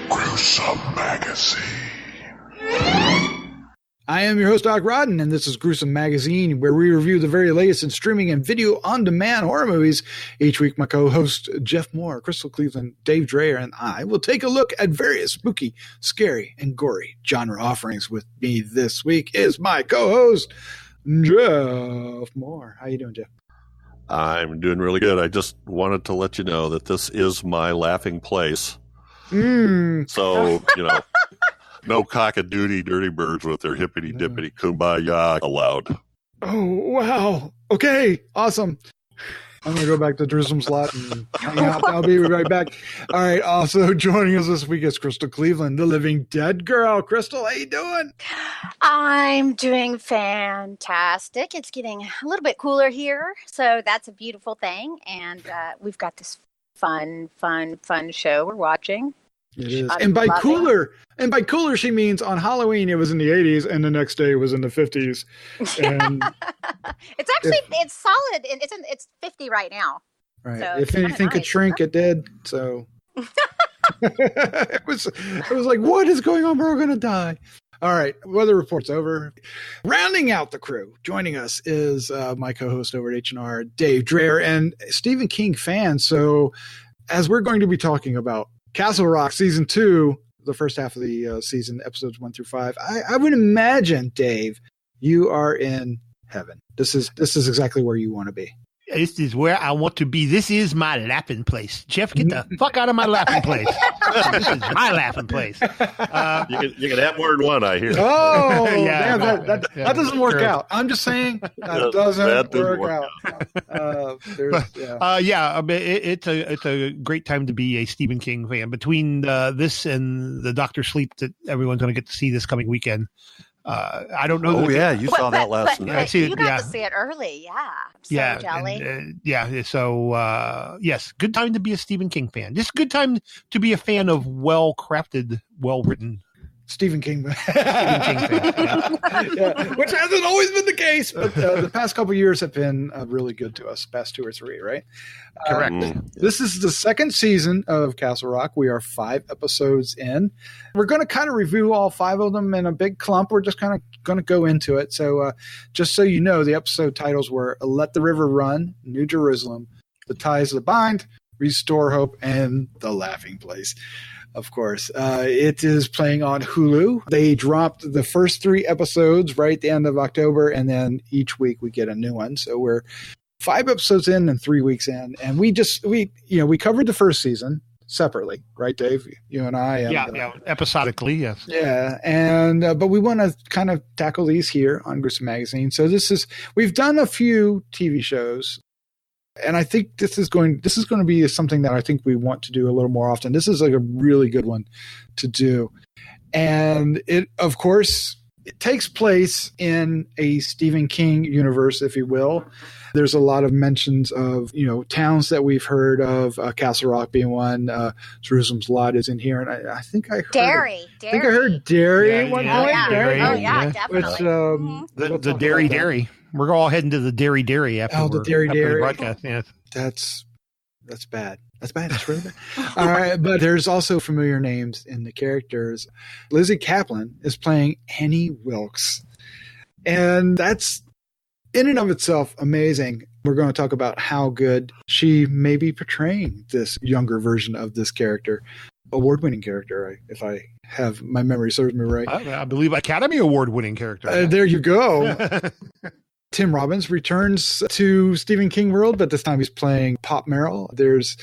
Gruesome Magazine. I am your host, Doc Rodden, and this is Gruesome Magazine, where we review the very latest in streaming and video on-demand horror movies. Each week, my co-host, Jeff Mohr, Crystal Cleveland, Dave Dreher, and I will take a look at various spooky, scary, and gory genre offerings. With me this week is my co-host, Jeff Mohr. How you doing, Jeff? I'm doing really good. I just wanted to let you know that this is my laughing place. So, no cock-a-doodie dirty birds with their hippity-dippity kumbaya allowed. Oh, wow. Okay, awesome. I'm going to go back to Jerusalem's lot and hang out. I'll be right back. All right, also joining us this week is Crystal Cleveland, the Living Dead girl. Crystal, how you doing? I'm doing fantastic. It's getting a little bit cooler here, so that's a beautiful thing. And we've got this fun show we're watching. It is. And by cooler, she means on Halloween it was in the 80s and the next day it was in the 50s. And it's solid. It's 50 right now. Right. So if anything could shrink, it did. So it was like, what is going on? We're going to die. All right. Weather report's over. Rounding out the crew, joining us is my co-host over at H&R, Dave Dreher, and Stephen King fan. So as we're going to be talking about Castle Rock Season 2, the first half of the season, episodes 1 through 5. I would imagine, Dave, you are in heaven. This is exactly where you want to be. This is where I want to be. This is my laughing place. Jeff, get the fuck out of my laughing place. This is my laughing place. You can have more than one, I hear. Oh, yeah, that doesn't work out. I'm just saying that doesn't work out. It's a great time to be a Stephen King fan. Between this and the Dr. Sleep that everyone's going to get to see this coming weekend. I don't know. Oh, yeah. You saw that last night. You got to see it early. Yeah. I'm so jelly. So, yes, good time to be a Stephen King fan. Just a good time to be a fan of well-crafted, well-written Stephen King fan. Yeah. Which hasn't always been the case, but the past couple of years have been really good to us, past 2 or 3, right? Correct. This is the second season of Castle Rock. We are 5 episodes in. We're going to kind of review all 5 of them in a big clump. We're just kind of going to go into it. So just so you know, the episode titles were Let the River Run, New Jerusalem, The Ties That Bind, Restore Hope, and The Laughing Place. Of course, it is playing on HULU. They dropped the first 3 episodes right at the end of October, and then each week we get a new one. So we're 5 episodes in and 3 weeks in, and we covered the first season separately, right, Dave? You and I. Episodically, yes. Yeah, and but we want to kind of tackle these here on Gruesome Magazine. So we've done a few TV shows. And I think this is going to be something that I think we want to do a little more often. This is like a really good one to do. And it takes place in a Stephen King universe, if you will. There's a lot of mentions of, towns that we've heard of, Castle Rock being one. Jerusalem's Lot is in here. And I think I heard Derry. I think I heard Derry at one point. Derry. Oh, yeah, definitely. Which, the Derry. We're all heading to the Derry after the Derry. The broadcast. Yes. That's bad. That's bad. That's really bad. All right, but there's also familiar names in the characters. Lizzy Caplan is playing Annie Wilkes, and that's in and of itself amazing. We're going to talk about how good she may be portraying this younger version of this character, award-winning character, if I have my memory serves me right. I believe Academy Award-winning character. There you go. Tim Robbins returns to Stephen King world, but this time he's playing Pop Merrill. There's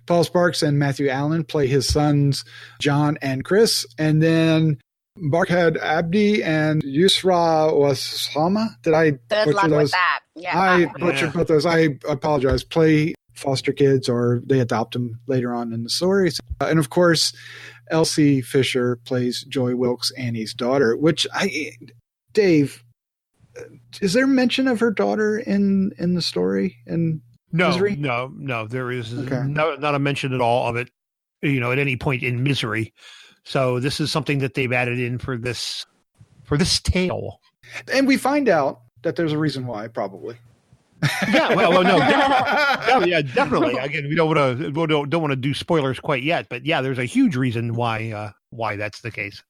Paul Sparks and Matthew Allen play his sons, John and Chris. And then Barkhad Abdi and Yusra Wasama. Did I butcher those? With that. Yeah. I butchered both those. I apologize. Play foster kids or they adopt them later on in the story. And of course, Elsie Fisher plays Joy Wilkes, Annie's daughter, Dave, is there mention of her daughter in the story? Misery? No. There is not a mention at all of it, at any point in Misery. So this is something that they've added in for this tale. And we find out that there's a reason why, probably. Yeah, well, no, yeah, definitely. Again, we don't want to do spoilers quite yet, but yeah, there's a huge reason why that's the case.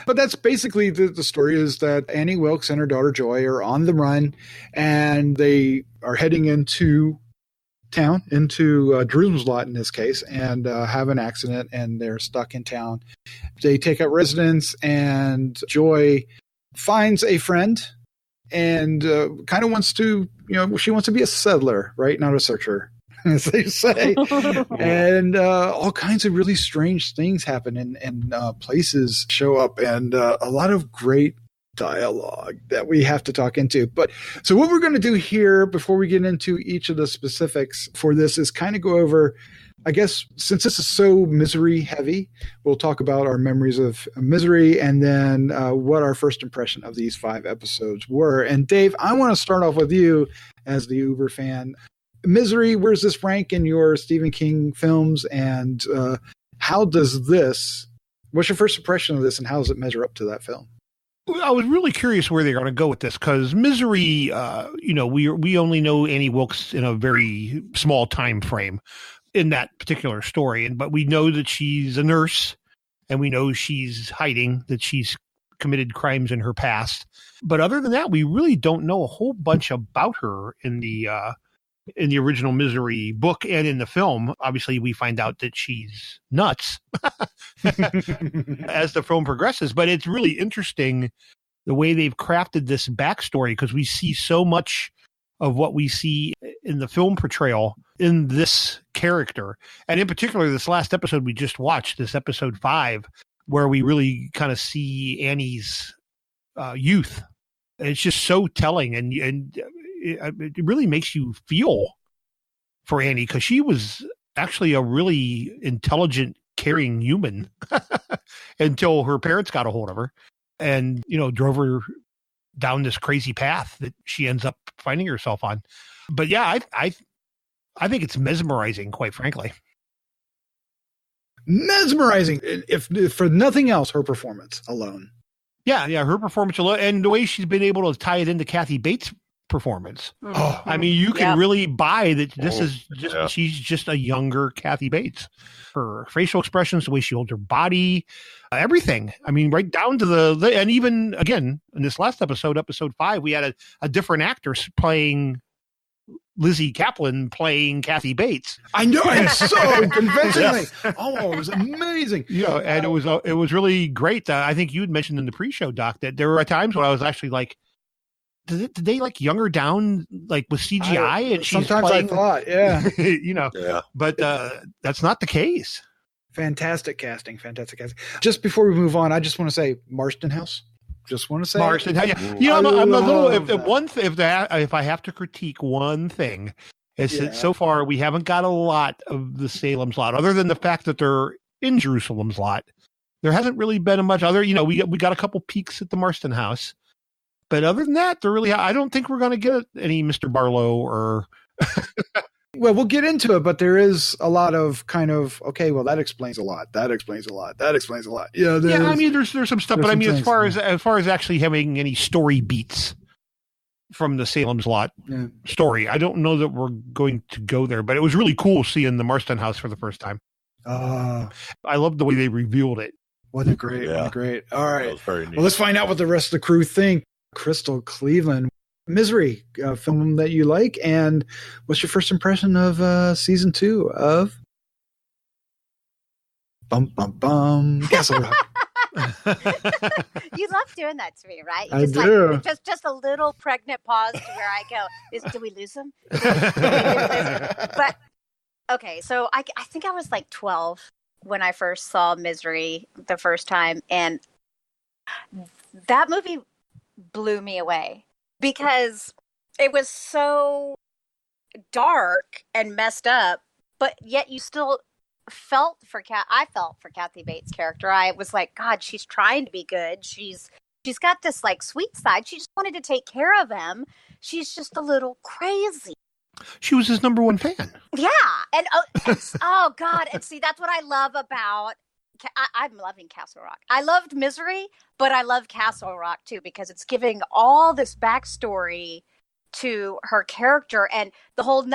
But that's basically the story, is that Annie Wilkes and her daughter Joy are on the run, and they are heading into town, into Jerusalem's lot in this case, and have an accident, and they're stuck in town. They take up residence, and Joy finds a friend and kind of wants to, she wants to be a settler, right? Not a searcher, as they say. And all kinds of really strange things happen, and places show up, and a lot of great dialogue that we have to talk into. But so what we're going to do here before we get into each of the specifics for this is kind of go over, I guess, since this is so misery heavy, we'll talk about our memories of misery, and then what our first impression of these 5 episodes were. And Dave, I want to start off with you as the Uber fan. Misery, where's this rank in your Stephen King films, and what's your first impression of this, and how does it measure up to that film? I was really curious where they're going to go with this, because Misery, we only know Annie Wilkes in a very small time frame in that particular story, but we know that she's a nurse, and we know she's hiding, that she's committed crimes in her past. But other than that, we really don't know a whole bunch about her in the original Misery book and in the film. Obviously, we find out that she's nuts as the film progresses, but it's really interesting the way they've crafted this backstory, because we see so much of what we see in the film portrayal in this character. And in particular, this last episode we just watched, this episode 5, where we really kind of see Annie's youth. It's just so telling, and it really makes you feel for Annie, because she was actually a really intelligent, caring human until her parents got a hold of her and, drove her down this crazy path that she ends up finding herself on. But yeah, I think it's mesmerizing, quite frankly. Mesmerizing, if for nothing else, her performance alone. Yeah, her performance alone, and the way she's been able to tie it into Kathy Bates' performance. Oh, I mean, you can really buy that she's just a younger Kathy Bates. Her facial expressions, the way she holds her body, everything. I mean, right down to and even again in this last episode 5, we had a different actor playing Lizzy Caplan playing Kathy Bates. I know, and so convincingly. Oh, it was amazing. And it was really great. I think you had mentioned in the pre-show, Doc, that there were times when I was actually like, did they like young her down like with CGI? And she's sometimes playing, I thought, yeah, Yeah. But that's not the case. Fantastic casting. Just before we move on, I just want to say Marston House. Just want to say Marston. Yeah. I'm a little. If I have to critique one thing, it's that so far we haven't got a lot of the Salem's Lot, other than the fact that they're in Jerusalem's Lot. There hasn't really been much other. We got a couple peeks at the Marston House, but other than that, I don't think we're going to get any Mr. Barlow or. Well, we'll get into it, but there is a lot of kind of, okay, well, that explains a lot. That explains a lot. That explains a lot. Yeah, I mean, there's some stuff, but I mean, as far as actually having any story beats from the Salem's Lot story, I don't know that we're going to go there, but it was really cool seeing the Marston House for the first time. I love the way they revealed it. What a great. All right. That was very neat. Well, let's find out what the rest of the crew think. Crystal Cleveland, Misery, film that you like, and what's your first impression of season 2 of Castle Rock? You love doing that to me, right? I do. Like, just a little pregnant pause to where I go, did we lose him? But okay, so I think I was like 12 when I first saw Misery the first time, and that movie blew me away because it was so dark and messed up, but yet you still felt for I felt for Kathy Bates' character. I was like, God, she's trying to be good. She's got this like sweet side. She just wanted to take care of him. She's just a little crazy. She was his number one fan. Yeah. And oh God. And see, that's what I love about I'm loving Castle Rock. I loved Misery, but I love Castle Rock too because it's giving all this backstory to her character and the whole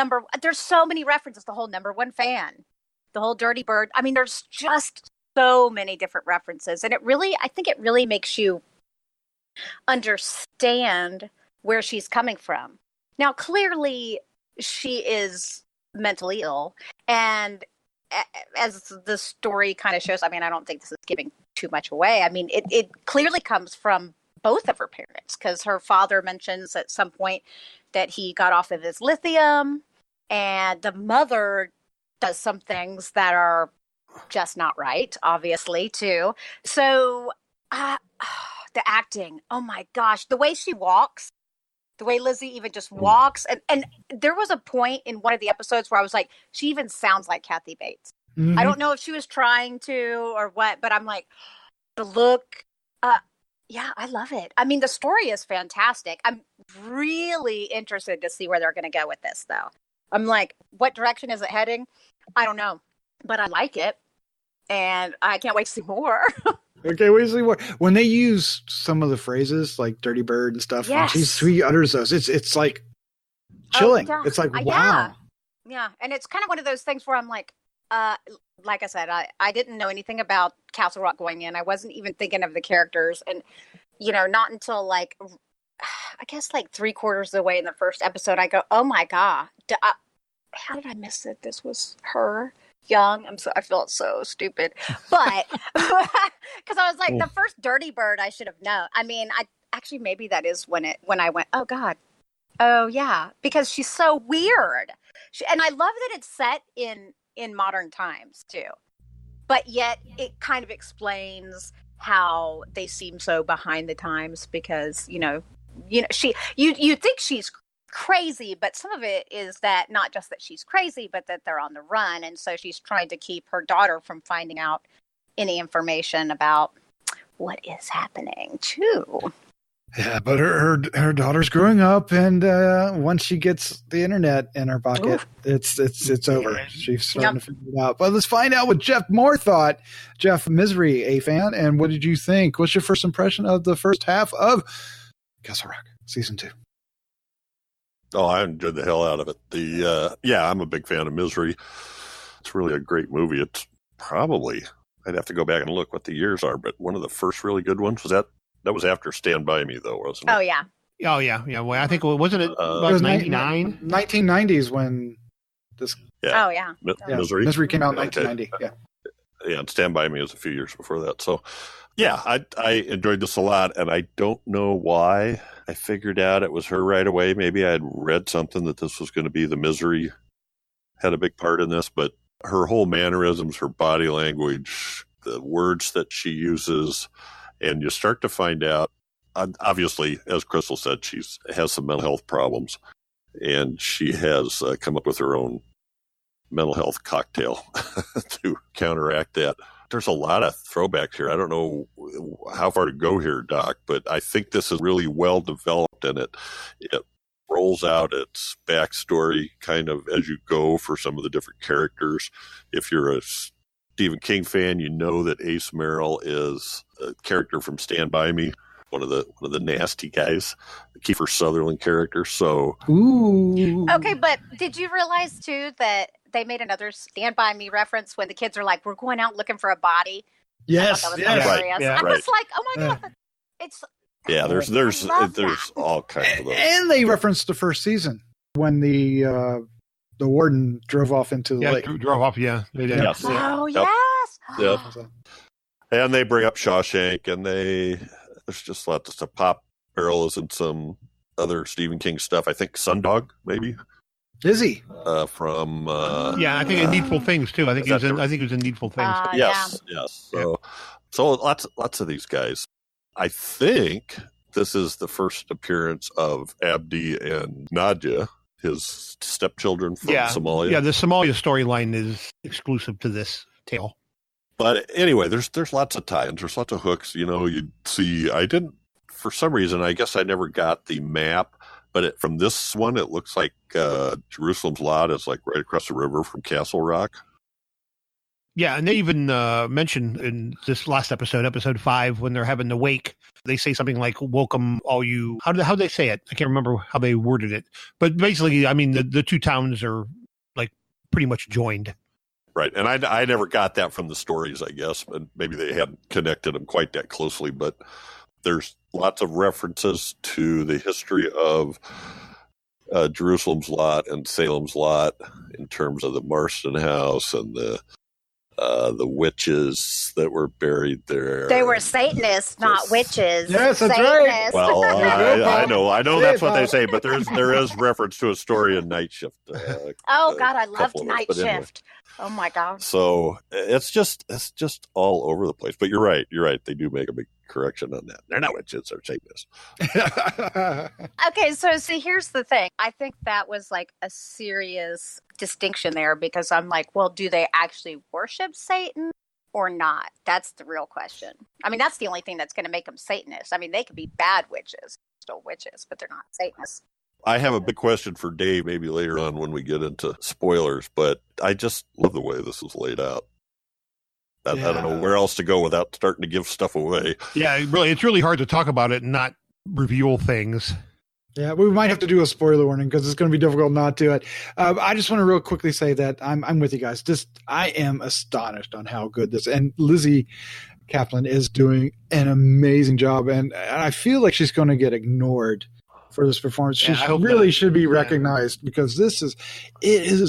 there's so many references, the whole number one fan, the whole Dirty Bird. I mean, there's just so many different references. And I think it really makes you understand where she's coming from. Now, clearly, she is mentally ill. And as the story kind of shows, I mean, I don't think this is giving too much away. I mean, it clearly comes from both of her parents because her father mentions at some point that he got off of his lithium, and the mother does some things that are just not right, obviously, too. So the acting, oh my gosh, the way she walks, the way Lizzy even just walks. And there was a point in one of the episodes where I was like, she even sounds like Kathy Bates. Mm-hmm. I don't know if she was trying to or what, but I'm like, the look, yeah, I love it. I mean, the story is fantastic. I'm really interested to see where they're going to go with this, though. I'm like, what direction is it heading? I don't know, but I like it. And I can't wait to see more. Okay, wait to see more. When they use some of the phrases like "dirty bird" and stuff, yes. and she utters those, it's like chilling. Oh, yeah. It's like wow. Yeah, and it's kind of one of those things where I'm like I said, I didn't know anything about Castle Rock going in. I wasn't even thinking of the characters, and not until like I guess like 3/4 of the way in the first episode, I go, oh my god, how did I miss it? This was her. Young. I felt so stupid, but because I was like, the first Dirty Bird I should have known. I mean, maybe that is when I went, oh god, oh yeah, because she's so weird, and I love that it's set in modern times too, but yet it kind of explains how they seem so behind the times because you think she's crazy, but some of it is that not just that she's crazy, but that they're on the run, and so she's trying to keep her daughter from finding out any information about what is happening too. Yeah, but her daughter's growing up, and once she gets the internet in her pocket, it's over. She's starting to figure it out. But let's find out what Jeff Mohr thought. Jeff, Misery, a fan, and what did you think? What's your first impression of the first half of Castle Rock season 2? Oh, I enjoyed the hell out of it. I'm a big fan of Misery. It's really a great movie. It's probably, I'd have to go back and look what the years are, but one of the first really good ones was that was after Stand By Me, though, wasn't it? Oh, yeah. Oh, yeah. Yeah. Well, I think, wasn't it about 99? 1990s when this. Yeah. Oh, yeah. Misery. Misery came out in 1990. Yeah. Yeah, and Stand By Me was a few years before that. So, yeah, I enjoyed this a lot, and I don't know why I figured out it was her right away. Maybe I had read something that this was going to be the Misery had a big part in this, but her whole mannerisms, her body language, the words that she uses, and you start to find out, obviously, as Crystal said, she has some mental health problems, and she has come up with her own mental health cocktail to counteract that. There's a lot of throwbacks here. I don't know how far to go here, Doc, but I think this is really well developed, and it rolls out its backstory kind of as you go for some of the different characters. If you're a Stephen King fan, you know that Ace Merrill is a character from Stand By Me, one of the nasty guys, the Kiefer Sutherland character. So, ooh. Okay, but did you realize too that they made another Stand By Me reference when the kids are like, "We're going out looking for a body"? Yes, right. Yeah, I'm just like, oh my god, it's. Yeah, there's all kinds of those, and they referenced the first season when the warden drove off into the lake. Drove off. Yeah, they did. Yes. Oh Yep. yes. Yep. And they bring up Shawshank, and there's just lots of stuff. Pop Barrel is in some other Stephen King stuff. I think Sundog, maybe. Is he? From I think in Needful Things too. I think he was in Needful Things. Yes. So lots of these guys. I think this is the first appearance of Abdi and Nadia, his stepchildren from Somalia. Yeah, the Somalia storyline is exclusive to this tale. But anyway, there's lots of tie-ins. There's lots of hooks. You'd see. I didn't, for some reason, I guess I never got the map. But from this one, it looks like Jerusalem's Lot is like right across the river from Castle Rock. Yeah, and they even mentioned in this last episode 5, when they're having the wake, they say something like, "Welcome, all you." How do they say it? I can't remember how they worded it, but basically, I mean, the two towns are like pretty much joined. Right, and I never got that from the stories, I guess, and maybe they hadn't connected them quite that closely, but there's lots of references to the history of Jerusalem's lot and Salem's lot in terms of the Marston house and the witches that were buried there. They were Satanists, not witches. Yes, that's Satanists. right. Well, I know that's what they say, but there is reference to a story in Night Shift. Oh God, I loved Night but anyway. Shift. Oh my God. So it's just all over the place. But you're right. They do make a big correction on that. They're not witches, they're Satanists. Okay, so see, here's the thing. I think that was like a serious distinction there, because I'm like, well, do they actually worship Satan or not? That's the real question. I mean, that's the only thing that's going to make them Satanists. I mean, they could be bad witches, still witches, but they're not Satanists. I have a big question for Dave maybe later on when we get into spoilers, but I just love the way this is laid out. I don't know where else to go without starting to give stuff away. Yeah, really, it's really hard to talk about it and not reveal things. Yeah, we might have to do a spoiler warning because it's going to be difficult not to. I just want to real quickly say that I'm with you guys. I am astonished on how good this, and Lizzy Caplan is doing an amazing job, and I feel like she's going to get ignored for this performance. She really should be recognized, because it's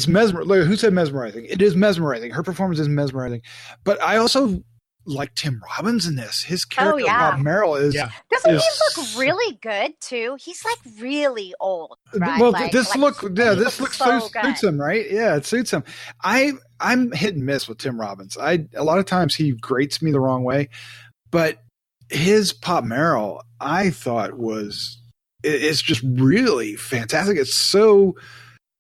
mesmerizing. Who said mesmerizing? It is mesmerizing. Her performance is mesmerizing. But I also like Tim Robbins in this. His character, Bob Merrill, is. Yeah. Doesn't he look really good too? He's like really old. Right? Well, this look suits him, right? Yeah, it suits him. I'm hit and miss with Tim Robbins. A lot of times he grates me the wrong way, but his Pop Merrill, I thought it's just really fantastic. It's so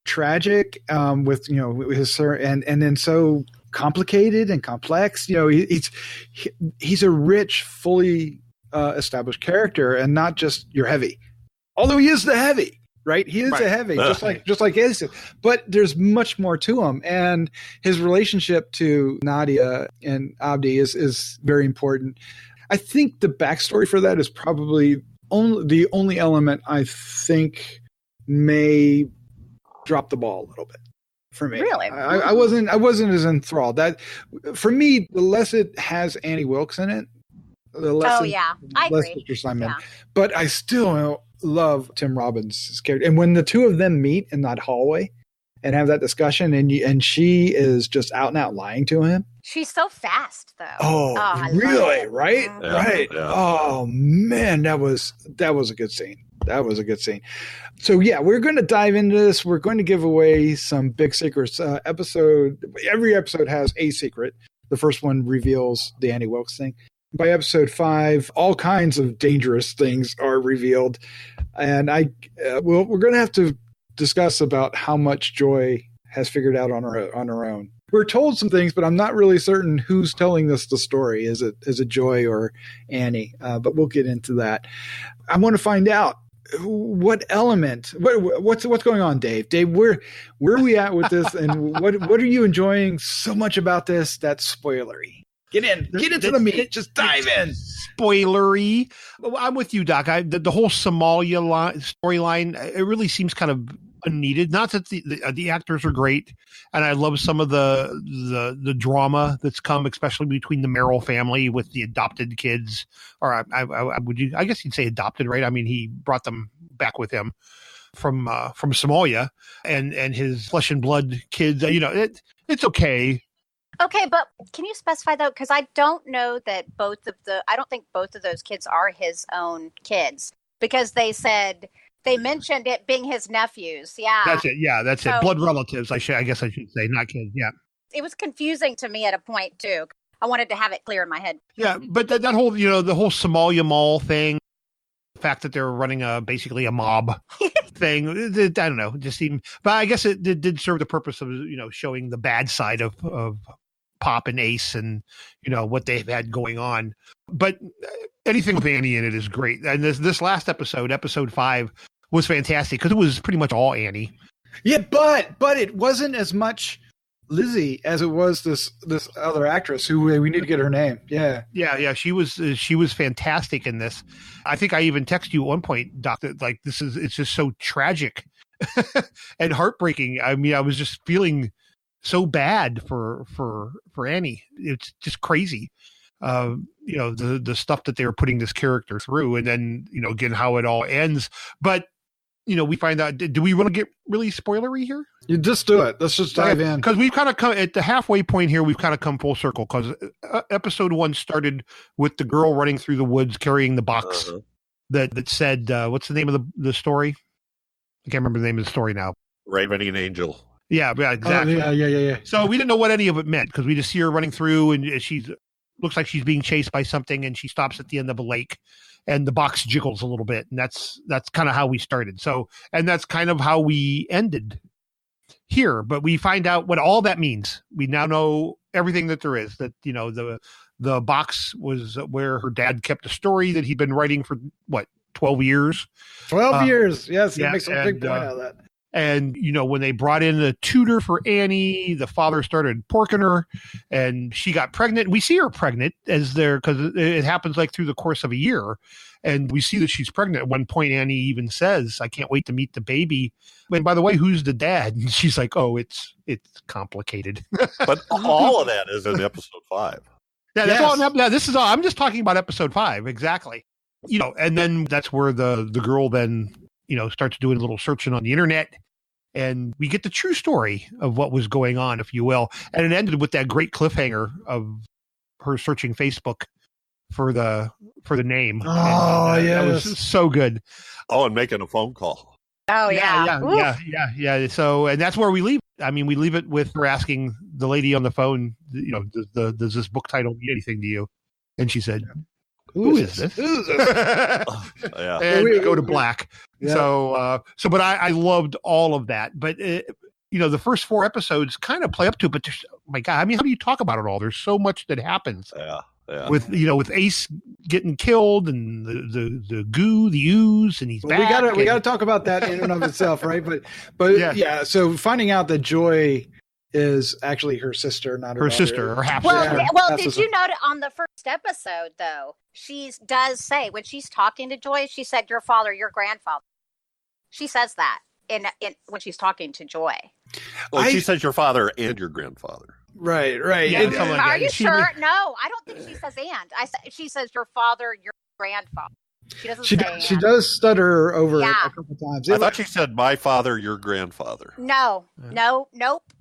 tragic with his and then so complicated and complex. He's a rich, fully established character, and not just your heavy. Although he is the heavy, right? He is a heavy, just like Elsie. But there's much more to him, and his relationship to Nadia and Abdi is very important. I think the backstory for that is probably the only element I think may drop the ball a little bit for me. Really? I wasn't as enthralled. That for me, the less it has Annie Wilkes in it, the less I agree. Mr. Simon. Yeah. But I still love Tim Robbins' character. And when the two of them meet in that hallway and have that discussion, and she is just out and out lying to him. She's so fast, though. Oh really? Right? Yeah, right. Yeah. Oh man, that was a good scene. That was a good scene. So yeah, we're going to dive into this. We're going to give away some big secrets. Every episode has a secret. The first one reveals the Annie Wilkes thing. By episode 5, all kinds of dangerous things are revealed, and we're going to have to discuss about how much Joy has figured out on her own. We're told some things, but I'm not really certain who's telling us the story. Is it Joy or Annie? But we'll get into that. I want to find out what element, what's going on, Dave. Dave, where are we at with this, and what are you enjoying so much about this that's spoilery? Get into the meat. Just dive in. Spoilery. I'm with you, Doc. The whole Somalia storyline, it really seems kind of unneeded. Not that the actors are great, and I love some of the drama that's come, especially between the Merrill family with the adopted kids. Or I guess you'd say adopted, right? I mean, he brought them back with him from Somalia, and his flesh and blood kids. It's okay. Okay, but can you specify though? Because I don't know that I don't think both of those kids are his own kids, because they mentioned it being his nephews. Yeah, that's it. Yeah, that's it. Blood relatives. I guess I should say, not kids. Yeah, it was confusing to me at a point too. I wanted to have it clear in my head. Yeah, but that whole the whole Somalia Mall thing, the fact that they're running basically a mob thing. I don't know. It just seemed, but I guess it did serve the purpose of showing the bad side of Pop and Ace and what they've had going on. But anything with Annie in it is great. And this last episode 5, was fantastic because it was pretty much all Annie. Yeah, but it wasn't as much Lizzie as it was this other actress who we need to get her name. Yeah. Yeah. She was fantastic in this. I think I even texted you at one point, Doc, that like it's just so tragic and heartbreaking. I mean, I was just feeling so bad for Annie. It's just crazy. The stuff that they were putting this character through, and then, again, how it all ends. But, we find out, do we want to get really spoilery here? You just do it. Let's just dive in. Because we've kind of come at the halfway point here. We've kind of come full circle, because episode 1 started with the girl running through the woods carrying the box that said, what's the name of the story? I can't remember the name of the story now. Ravening Angel. Yeah, exactly. Oh, yeah. So we didn't know what any of it meant, because we just see her running through, and looks like she's being chased by something, and she stops at the end of a lake, and the box jiggles a little bit, and that's kind of how we started. So, and that's kind of how we ended here. But we find out what all that means. We now know everything that there is. That the box was where her dad kept a story that he'd been writing for 12 years. 12 years. Yes, he yeah, makes a big point out of that. And, when they brought in the tutor for Annie, the father started porking her, and she got pregnant. We see her pregnant because it happens like through the course of a year. And we see that she's pregnant. At one point, Annie even says, "I can't wait to meet the baby. And by the way, who's the dad?" And she's like, "Oh, it's complicated." But all of that is in episode 5. Yeah, that's all. Now, this is all. I'm just talking about episode 5. Exactly. And then that's where the girl then, starts doing a little searching on the internet, and we get the true story of what was going on, if you will. And it ended with that great cliffhanger of her searching Facebook for the name. Oh, yeah. That was so good. Oh, and making a phone call. Oh, yeah. Yeah. So, and that's where we leave. I mean, we leave it with her asking the lady on the phone, does this book title mean anything to you? And she said, Who is this? Yeah. And we go to black. Yeah. So, but I loved all of that. But, the first 4 episodes kind of play up to it, but oh my God, I mean, how do you talk about it all? There's so much that happens. Yeah. With Ace getting killed, and the goo, the ooze, and he's back. We gotta talk about that in and of itself, right? But yeah. So finding out that Joy is actually her sister, not her sister, or half sister. sister. Well, did you note on the first episode though? She does say when she's talking to Joy, she said, "Your father, your grandfather." She says that in when she's talking to Joy. Well, she says your father and your grandfather. Right. Yeah, are you sure? No, I don't think she says and. She says your father, your grandfather. She doesn't say she does stutter over it a couple times. I thought she said my father, your grandfather. Nope.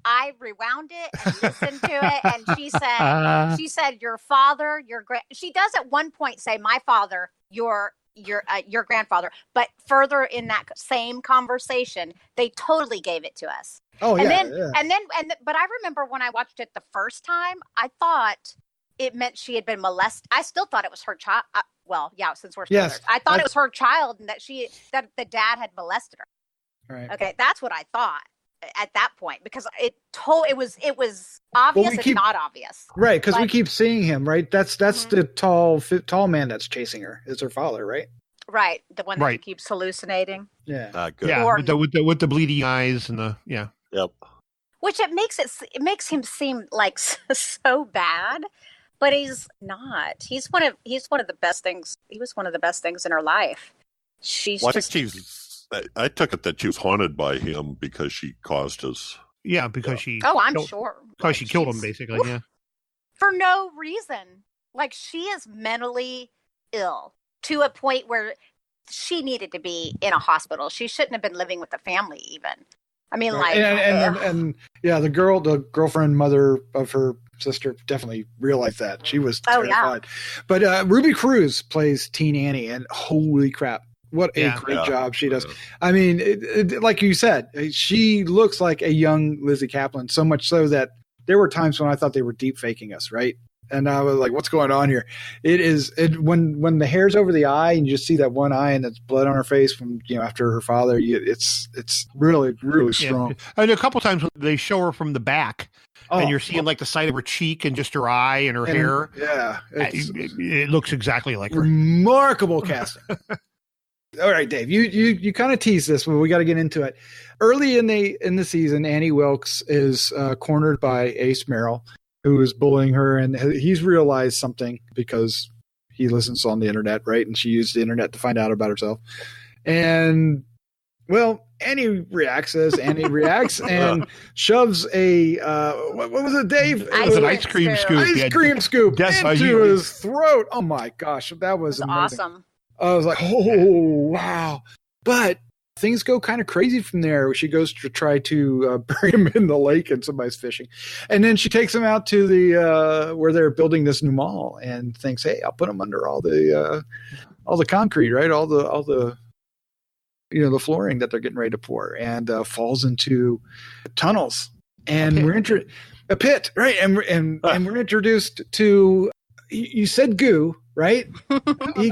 I rewound it and listened to it, and she said your father, your She does at one point say my father, your grandfather, but further in that same conversation, they totally gave it to us. Oh, But I remember when I watched it the first time, I thought it meant she had been molested. I still thought it was her child. Since we're spoilers, I thought it was her child, and that the dad had molested her. Right. Okay, that's what I thought at that point, because it was obvious and not obvious. Right, because we keep seeing him. Right, that's the tall man that's chasing her. Is her father, right? Right, the one that keeps hallucinating. Yeah, good. Yeah, with the bleeding eyes and the Yep. Which it makes him seem like so bad, but he's not. He's one of the best things. He was one of the best things in her life. I took it that she was haunted by him because she caused his. Yeah, because she. Oh, I'm sure. Because she killed him, basically. Yeah. For no reason. Like, she is mentally ill to a point where she needed to be in a hospital. She shouldn't have been living with the family, even. I mean, right. the girlfriend mother of her sister definitely realized that. She was terrified. But Ruby Cruz plays Teen Annie, and holy crap, what a great job she does. I mean, like you said, she looks like a young Lizzy Caplan, so much so that there were times when I thought they were deep faking us, right? And I was like, what's going on here? When the hair's over the eye and you just see that one eye and it's blood on her face from, after her father, it's really, really strong. And a couple times when they show her from the back and you're seeing like the side of her cheek and just her eye and her hair. Yeah. It looks exactly like her. Remarkable casting. All right, Dave, you kind of teased this, but we got to get into it. Early in the season, Annie Wilkes is cornered by Ace Merrill, who is bullying her, and he's realized something because he listens on the internet, right? And she used the internet to find out about herself. And well, Annie reacts and shoves a what was it, Dave? It was an ice cream scoop. Ice cream scoop into his throat. Oh my gosh, that was awesome. I was like, oh wow! But things go kind of crazy from there. She goes to try to bury him in the lake, and somebody's fishing, and then she takes him out to the where they're building this new mall, and thinks, hey, I'll put him under all the concrete, right? All the the flooring that they're getting ready to pour, and falls into tunnels, and we're a pit, right? And we're introduced to, you said goo, right? He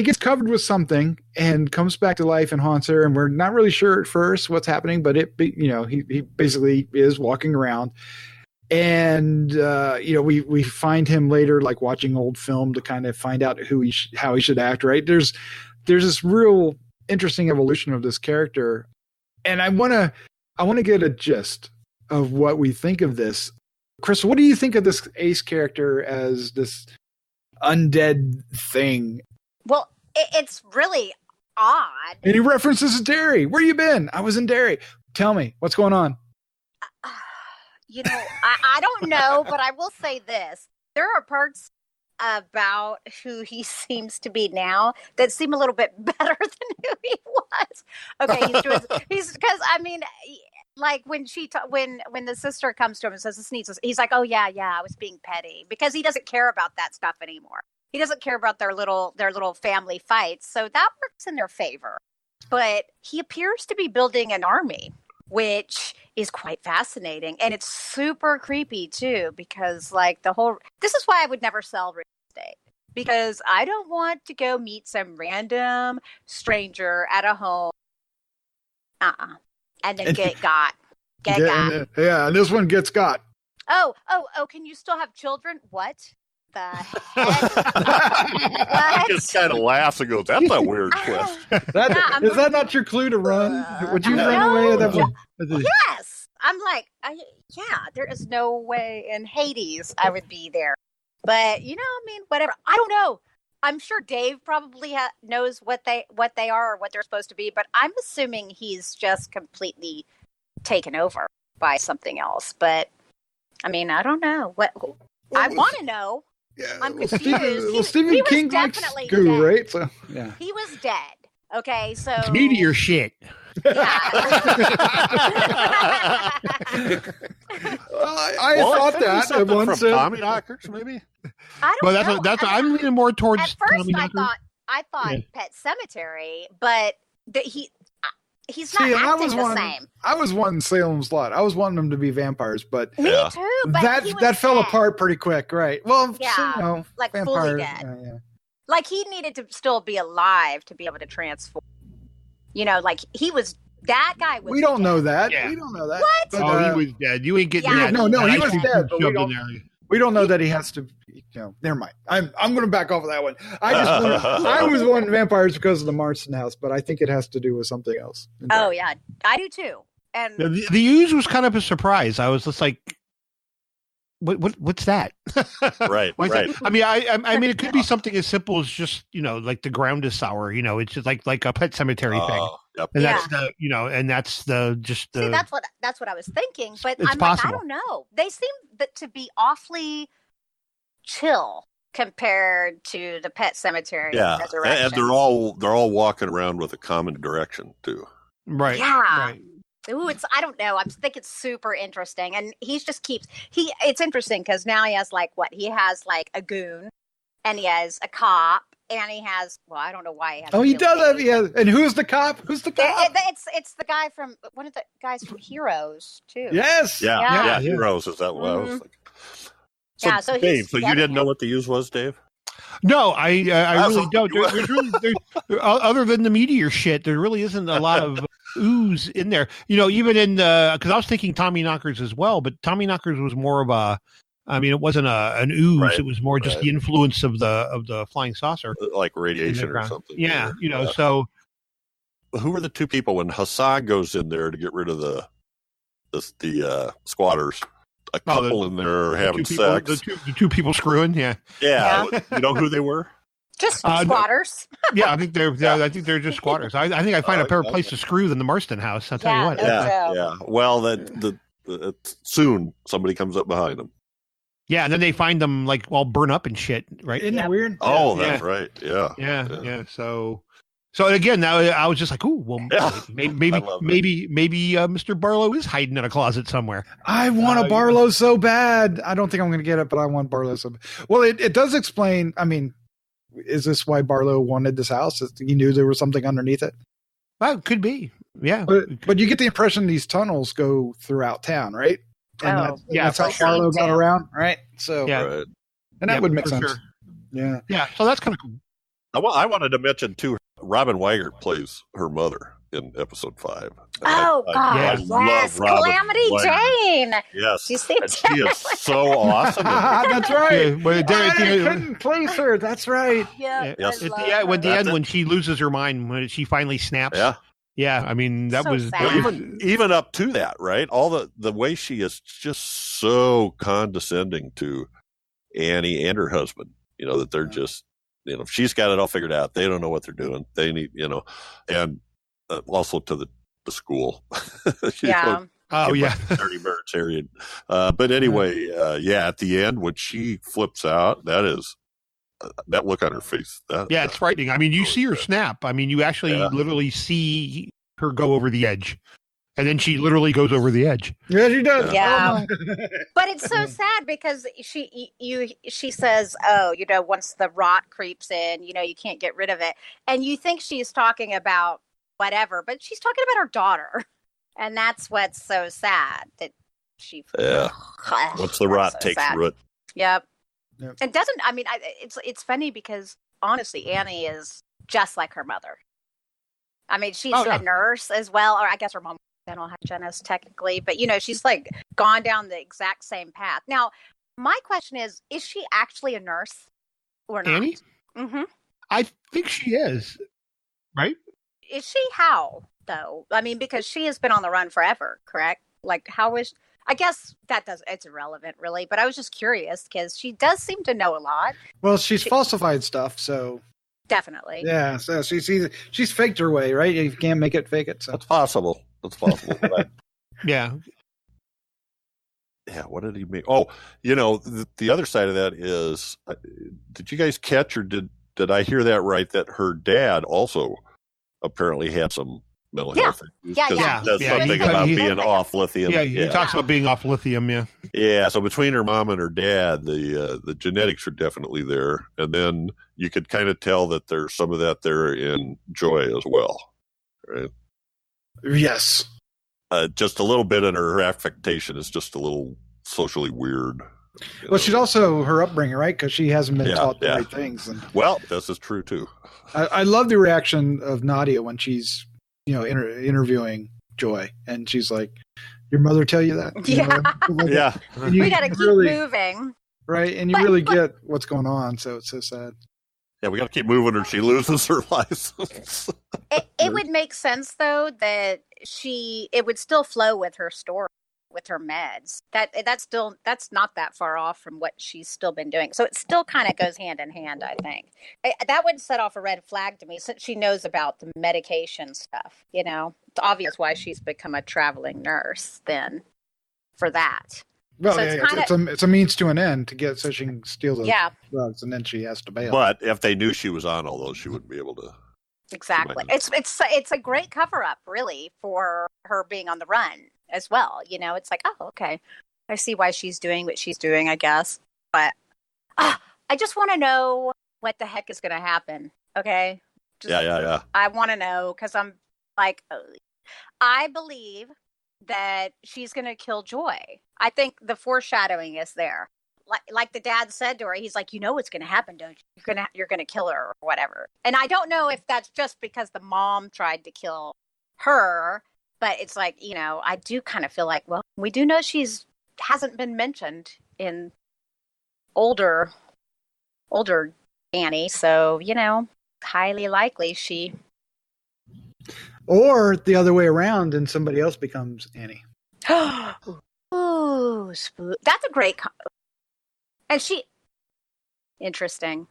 gets covered with something and comes back to life and haunts her, and we're not really sure at first what's happening, but he basically is walking around, and we find him later, like watching old film to kind of find out how he should act, right? There's this real interesting evolution of this character, and I want to get a gist of what we think of this. Chris, what do you think of this Ace character as this undead thing? Well, it's really odd. And he references Derry. Where you been? I was in Derry. Tell me, what's going on? I don't know, but I will say this. There are parts about who he seems to be now that seem a little bit better than who he was. Okay, he's because like when when the sister comes to him and says this needs, he's like, oh yeah, I was being petty, because he doesn't care about that stuff anymore. He doesn't care about their little family fights, so that works in their favor. But he appears to be building an army, which is quite fascinating, and it's super creepy too, because this is why I would never sell real estate, because I don't want to go meet some random stranger at a home and then get got. Yeah, and this one gets got. Oh, can you still have children? What the heck? He just kind of laughs and goes, that's a weird twist. Is that not your clue to run? Would you run away at that point? Yes. I'm like, there is no way in Hades I would be there. But, whatever. I don't know. I'm sure Dave probably knows what they are or what they're supposed to be, but I'm assuming he's just completely taken over by something else. But, I don't know. I want to know. Yeah, I'm confused. Stephen King likes goo, dead. right? So, yeah. He was dead. Okay, so... It's meteor shit. Yeah. I thought that at one from sense. Tommy Knockers, maybe. I don't know. That's I'm leaning more towards. At first, Tommy Knockers. I thought Pet Cemetery, but he's not acting the same. I was wanting Salem's Lot. I was wanting them to be vampires, but me too. But that fell apart pretty quick, right? Well, like vampires, fully dead. Like he needed to still be alive to be able to transform. Like he was. That guy was. We don't dead. know that. Yeah. We don't know that. What? But, he was dead. You ain't getting Yeah. that. No, he was Ice dead. But cream we don't know that he has to. Never mind. I'm going to back off of that one. I was wanting vampires because of the Marston house, but I think it has to do with something else. Oh yeah, I do too. And the ooze was kind of a surprise. I was just like, what's that? Right. That? I mean, it could be something as simple as just like the ground is sour. It's just like a Pet Cemetery thing. Yep. And that's See, that's what I was thinking. But it's I'm possible. like, I don't know. They seem to be awfully chill compared to the Pet Cemetery. Yeah, Resurrection. and they're all walking around with a common direction too. Right. Yeah. Right. Ooh, I don't know. I think it's super interesting, and he just keeps it's interesting because now he has he has a goon, and he has a cop, and he has I don't know why he has. Oh, he does have. Yeah, and who's the cop? Who's the cop? It's the guy from one of the guys from Heroes too. Yes. Yeah. Heroes. Is that what I was thinking? So Dave, so you didn't know what the use was, Dave? No, I really don't. There's really, other than the meteor shit, there really isn't a lot of ooze in there. Even in because I was thinking Tommy Knockers as well, but Tommy Knockers was more of I mean, it wasn't an ooze. Right, It was more just the influence of the flying saucer, like radiation or something. Yeah, so. Who are the two people when Hassan goes in there to get rid of the squatters? A couple in there having sex. The two people screwing, yeah. You know who they were? Just squatters. Yeah, I think they're just squatters. I think I find a better place to screw than the Marston house. I'll tell you what. Yeah. Well, soon somebody comes up behind them. Yeah, and then they find them like all burn up and shit, right? Isn't that weird? Oh, that's right. Yeah. Yeah. So again, now I was just like, "Ooh, well, maybe Mr. Barlow is hiding in a closet somewhere." I want a Barlow so bad. I don't think I'm going to get it, but I want Barlow so bad. Well, it does explain. I mean, is this why Barlow wanted this house? He knew there was something underneath it. Well, it could be. Yeah, but you get the impression these tunnels go throughout town, right? And that's how Barlow got around, right? So, right. And that would make sense. Sure. Yeah. So that's kind of cool. I wanted to mention too. Robin Weigert plays her mother in episode 5. Oh, God. I love Robin Calamity Weigert. Jane. Yes. She She is so awesome. That's right. Yeah, I couldn't place her. That's right. Yeah. Yes. At the end, when she loses her mind, when she finally snaps. Yeah. I mean, that was even up to that, right? All the way she is just so condescending to Annie and her husband, that they're just, she's got it all figured out. They don't know what they're doing. They need, and also to the school. Oh, yeah. Dirty birds, Harriet. But anyway, at the end, when she flips out, that look on her face. It's frightening. I mean, you see her snap. I mean, you actually literally see her go over the edge. And then she literally goes over the edge. Yeah, she does. Yeah. But it's so sad because she says, once the rot creeps in, you can't get rid of it. And you think she's talking about whatever, but she's talking about her daughter. And that's what's so sad that she. Yeah. Once the rot takes root. Yep. And it's funny because honestly, Annie is just like her mother. I mean, she's a nurse as well, or I guess her mom was a dental hygienist technically, but she's like gone down the exact same path. Now, my question is she actually a nurse or not? Annie? Mm-hmm. I think she is, right? Is she? How though? I mean, because she has been on the run forever, correct? Like, how is? I guess it's irrelevant, really. But I was just curious because she does seem to know a lot. Well, she's falsified stuff, so definitely. Yeah, so she's faked her way, right? You can't make it fake it. So that's possible. Yeah. Yeah. What did he mean? Oh, the other side of that is, did you guys catch or did I hear that right? That her dad also apparently had some mental health issues. Yeah. That's something about being off lithium. Yeah, he talks about being off lithium, yeah. Yeah, so between her mom and her dad, the genetics are definitely there. And then you could kind of tell that there's some of that there in Joy as well, right? Yes. Just a little bit in her affectation is just a little socially weird. Well, she's also her upbringing, right? Because she hasn't been taught the right things. And well, this is true, too. I love the reaction of Nadia when she's interviewing Joy, and she's like, "Your mother tell you that?" Yeah. We got to keep moving, right? And you really get what's going on. So it's so sad. Yeah, we got to keep moving, or she loses her license. It would make sense though that it would still flow with her story, with her meds. That's not that far off from what she's still been doing. So it still kind of goes hand in hand, I think. That would set off a red flag to me since she knows about the medication stuff. It's obvious why she's become a traveling nurse then for that. Well, so it's a means to an end to get so she can steal those drugs, and then she has to bail. But if they knew she was on all those, she wouldn't be able to. Exactly. It's a great cover up, really, for her being on the run as well. It's like, oh, okay, I see why she's doing what she's doing, I guess. But I just want to know what the heck is going to happen. Okay. Yeah. I want to know because I'm like, I believe that she's going to kill Joy. I think the foreshadowing is there. Like the dad said to her, he's like, what's going to happen, don't you? You're going to kill her or whatever. And I don't know if that's just because the mom tried to kill her, but it's like, I do kind of feel like, well, we do know hasn't been mentioned in older Annie, so highly likely she. Or the other way around, and somebody else becomes Annie. Ooh, that's a great. And she. Interesting.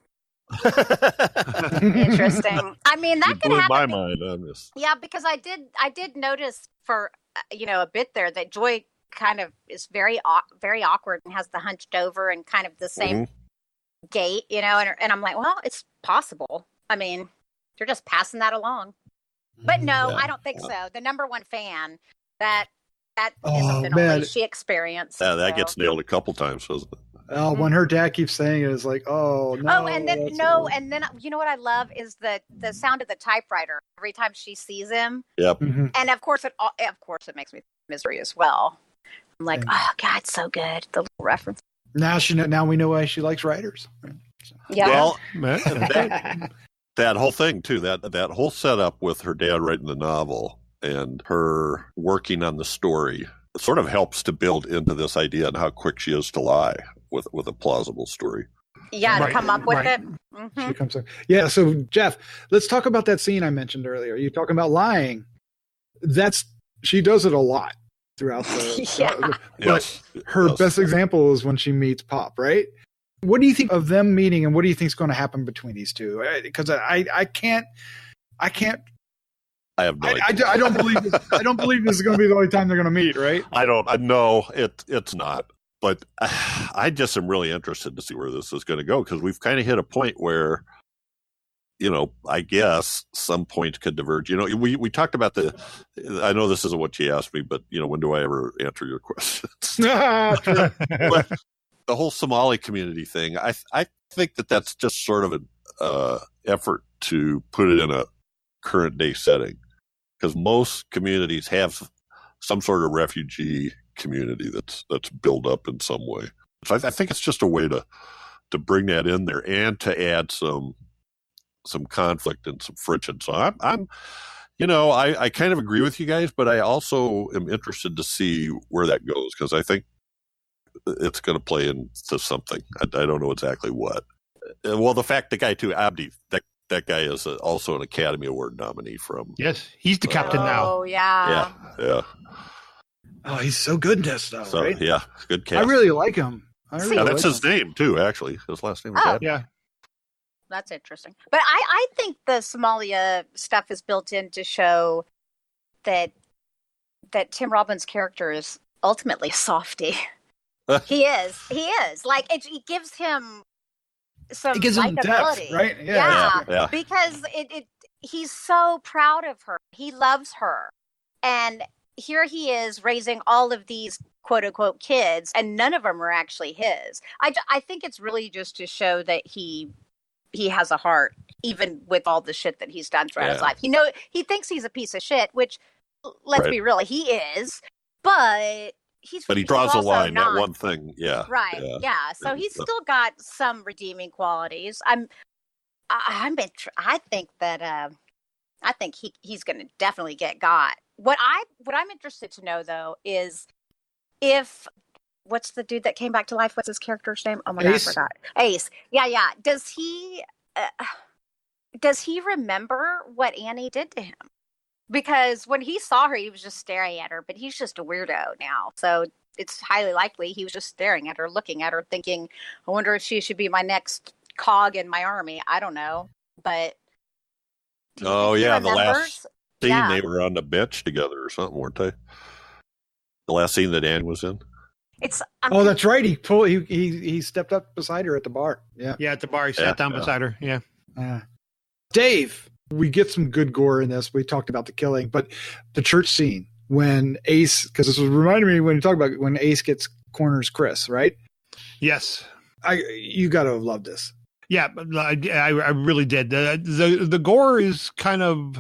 Interesting. I mean, that could happen. My mind on this. Yeah, because I did notice for a bit there that Joy kind of is very awkward and has the hunched over and kind of the same gait, and I'm like, well, it's possible. I mean, they're just passing that along. But no, I don't think so. The number one fan, that is something only she experienced. Yeah, that gets nailed a couple times, doesn't it? Oh, when her dad keeps saying it, it's like, oh no. Oh, and then what I love is the sound of the typewriter every time she sees him. Yep. Mm-hmm. And of course it makes me misery as well. I'm like, oh God, so good. The little reference. Now we know why she likes writers. Yeah. Well, that whole thing too, that whole setup with her dad writing the novel and her working on the story, it sort of helps to build into this idea and how quick she is to lie with a plausible story. Yeah, to come up with it. Mm-hmm. She comes up. Yeah, so Jeff, let's talk about that scene I mentioned earlier. You're talking about lying. She does it a lot throughout the Yes. Her best example is when she meets Pop, right? What do you think of them meeting, and what do you think is going to happen between these two? Because I can't. I have no idea. I don't believe this. I don't believe this is going to be the only time they're going to meet, right? I know it's not. But I just am really interested to see where this is going to go, because we've kind of hit a point where, I guess some points could diverge. We talked about I know this isn't what you asked me, but, when do I ever answer your questions? But the whole Somali community thing, I think that's just sort of an effort to put it in a current day setting, because most communities have some sort of refugee community that's built up in some way. So I think it's just a way to bring that in there and to add some conflict and some friction. So I'm I kind of agree with you guys, but I also am interested to see where that goes, because I think it's going to play into something. I don't know exactly what. Well, the fact the guy too, Abdi, that guy is also an Academy Award nominee from. Yes, he's the captain now. Oh yeah. Yeah. Oh, he's so good in this stuff, So right? yeah, good cast. I really like him. That's his name too, actually. His last name is Abdi. Yeah. That's interesting. But I think the Somalia stuff is built in to show that Tim Robbins' character is ultimately a softy. He is. Like, it gives him some it gives him depth, right? Yeah. Because he's so proud of her. He loves her. And here he is raising all of these quote unquote kids, and none of them are actually his. I think it's really just to show that he has a heart, even with all the shit that he's done throughout his life. He thinks he's a piece of shit, which, let's be real, he is, but he draws a line, that one thing. Yeah. Right. Yeah. So he's still got some redeeming qualities. I think he's going to definitely get got. What I'm interested to know though is what's the dude that came back to life? What's his character's name? Oh my God, I forgot. Ace. Yeah. Does he remember what Annie did to him? Because when he saw her, he was just staring at her, but he's just a weirdo now. So it's highly likely he was just staring at her, looking at her, thinking, I wonder if she should be my next cog in my army. I don't know. But oh yeah, the last scene they were on the bench together or something, weren't they? The last scene that Anne was in. That's right. He stepped up beside her at the bar. Yeah, at the bar. He sat down beside her. Yeah. Dave, we get some good gore in this. We talked about the killing, but the church scene when Ace, because this was reminding me when you talk about when Ace corners Chris, right? Yes. You got to have loved this. Yeah, I really did. The gore is kind of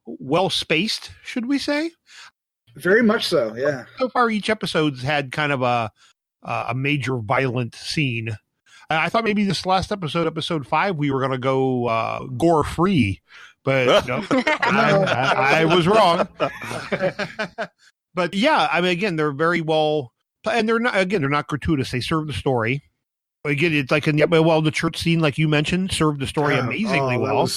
well spaced, should we say? Very much so, yeah. So far, each episode's had kind of a major violent scene. I thought maybe this last episode 5, we were going to go gore free, but no, I was wrong. But yeah, I mean, again, they're very well, and they're not gratuitous. They serve the story. Again, it's like the church scene, like you mentioned, served the story amazingly well.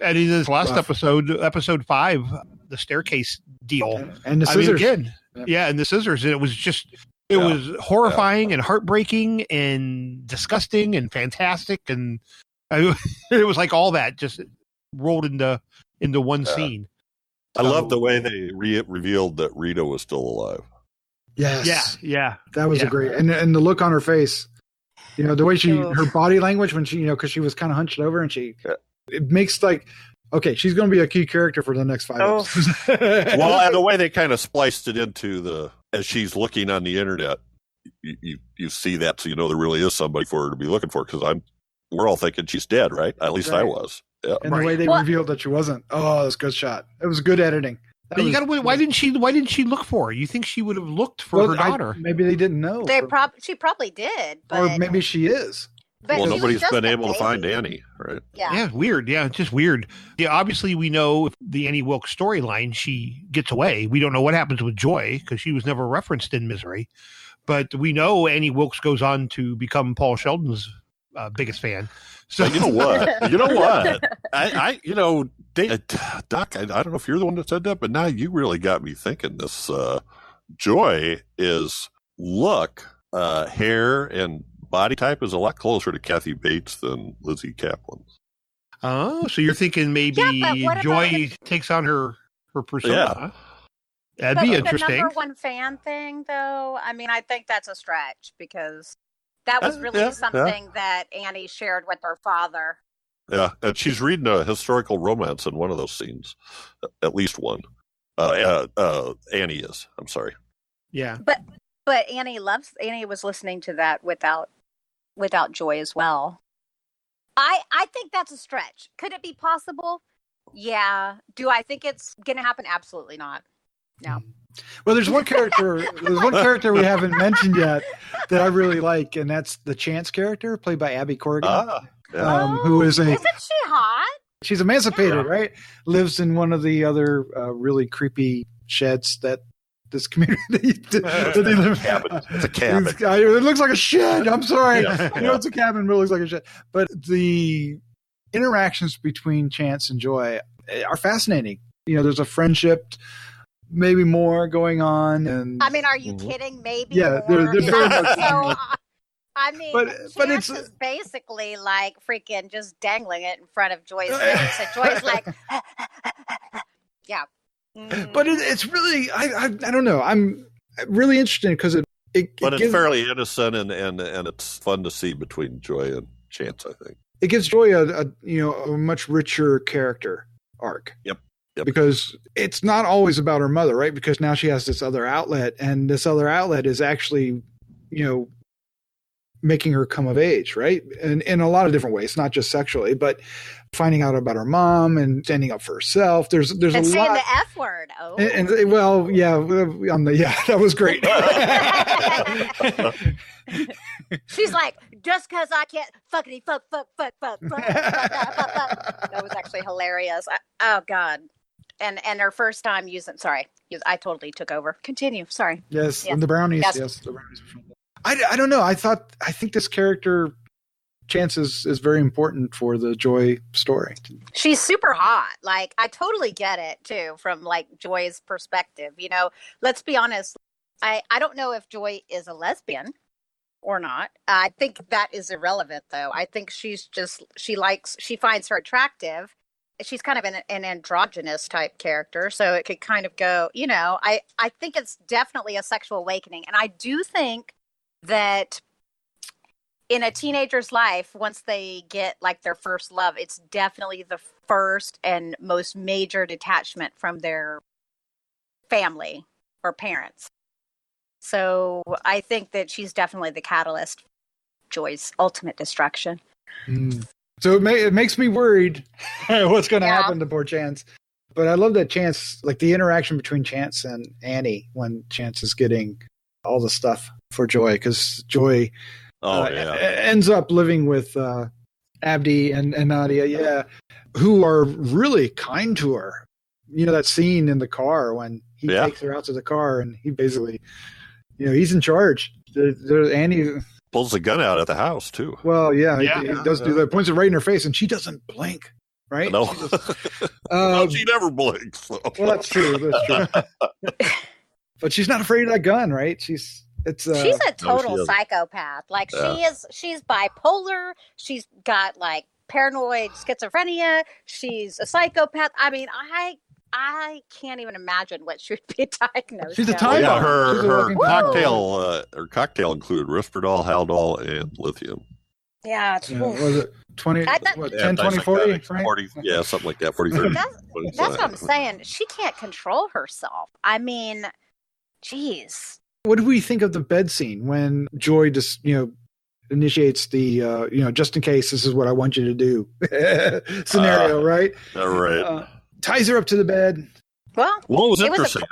And in this last episode 5, the staircase deal, and the scissors, and the scissors. It was just, it was horrifying and heartbreaking and disgusting and fantastic, and it was like all that just rolled into one scene. I love the way they revealed that Rita was still alive. Yes. Yeah. That was a great, and the look on her face, the way her body language when she, because she was kind of hunched over and it makes like, okay, she's going to be a key character for the next 5 episodes. Well, and the way they kind of spliced it into as she's looking on the internet, you see that, so there really is somebody for her to be looking for, because we're all thinking she's dead, right? At least I was. Yeah. And the way they revealed that she wasn't. Oh, it was a good shot. It was good editing. Why didn't she look for her? You think she would have looked for her daughter? Maybe they didn't know. She probably did, or maybe she is. But nobody's been able to find Annie, right? Yeah, weird. Yeah, it's just weird. Yeah, obviously we know the Annie Wilkes storyline. She gets away. We don't know what happens with Joy because she was never referenced in Misery. But we know Annie Wilkes goes on to become Paul Sheldon's biggest fan. So you know what? I Doc, I don't know if you're the one that said that, but now you really got me thinking. This Joy is look, hair, and body type is a lot closer to Kathy Bates than Lizzy Caplan. Oh, so you're thinking maybe Joy takes on her persona? Yeah. That'd be interesting. The number one fan thing, though, I mean, I think that's a stretch because that was really something that Annie shared with her father. Yeah, and she's reading a historical romance in one of those scenes, at least one. Annie is. I'm sorry. Yeah, but Annie was listening to that without Joy as well. I think that's a stretch. Could it be possible? Yeah. Do I think it's going to happen? Absolutely not. No. Well, there's one character we haven't mentioned yet that I really like, and that's the Chance character played by Abby Corrigan. Who isn't she hot? She's emancipated, right? Lives in one of the other really creepy sheds that this community that they live in. It's a cabin. It looks like a shed. I'm sorry. It's a cabin, but it looks like a shed. But the interactions between Chance and Joy are fascinating. There's a friendship, maybe more going on. And I mean, are you kidding? Maybe. Yeah, they're very much. So, I mean, but it's basically like freaking just dangling it in front of Joy's face, and Joy's like, yeah. But it's really, I don't know. I'm really interested because it's fairly innocent and it's fun to see between Joy and Chance. I think it gives Joy a much richer character arc. Yep. Because it's not always about her mother, right? Because now she has this other outlet, and this other outlet is actually, making her come of age, right? And in a lot of different ways, not just sexually, but finding out about her mom and standing up for herself. There's a lot. And saying the F word. Oh. And well, yeah, that was great. She's like, just because I can't fuckity fuck. That was actually hilarious. Oh God. And her first time using, I totally took over. Continue. Sorry. Yes. And the brownies. Yes. The brownies. I don't know. I think this character Chance is very important for the Joy story. She's super hot. Like, I totally get it too, from like Joy's perspective, let's be honest. I don't know if Joy is a lesbian or not. I think that is irrelevant though. I think she finds her attractive. She's kind of an androgynous type character. So it could kind of go, I think it's definitely a sexual awakening. And I do think that in a teenager's life, once they get like their first love, it's definitely the first and most major detachment from their family or parents. So I think that she's definitely the catalyst for Joy's ultimate destruction. So it makes me worried what's going to happen to poor Chance. But I love that Chance, like the interaction between Chance and Annie when Chance is getting all the stuff for Joy, because Joy ends up living with Abdi and Nadia, who are really kind to her. That scene in the car when he takes her out to the car and he basically, he's in charge. Annie, pulls the gun out at the house too. Well, yeah, he does do that. Points it right in her face, and she doesn't blink. Right? No, no, she never blinks. So. Well, that's true. That's true. But she's not afraid of that gun, right? She's a total psychopath. Like she's bipolar. She's got like paranoid schizophrenia. She's a psychopath. I mean, I can't even imagine what she would be diagnosed. She's a time bomb. Her cocktail included Risperdal, Haldol, and lithium. Yeah, was it 20, 10, 20, 40? 40, yeah, something like that, 40, 30. That's what I'm saying. She can't control herself. I mean, geez. What do we think of the bed scene when Joy just, initiates the, just in case this is what I want you to do scenario, right? Right. Ties her up to the bed. Well, what was interesting?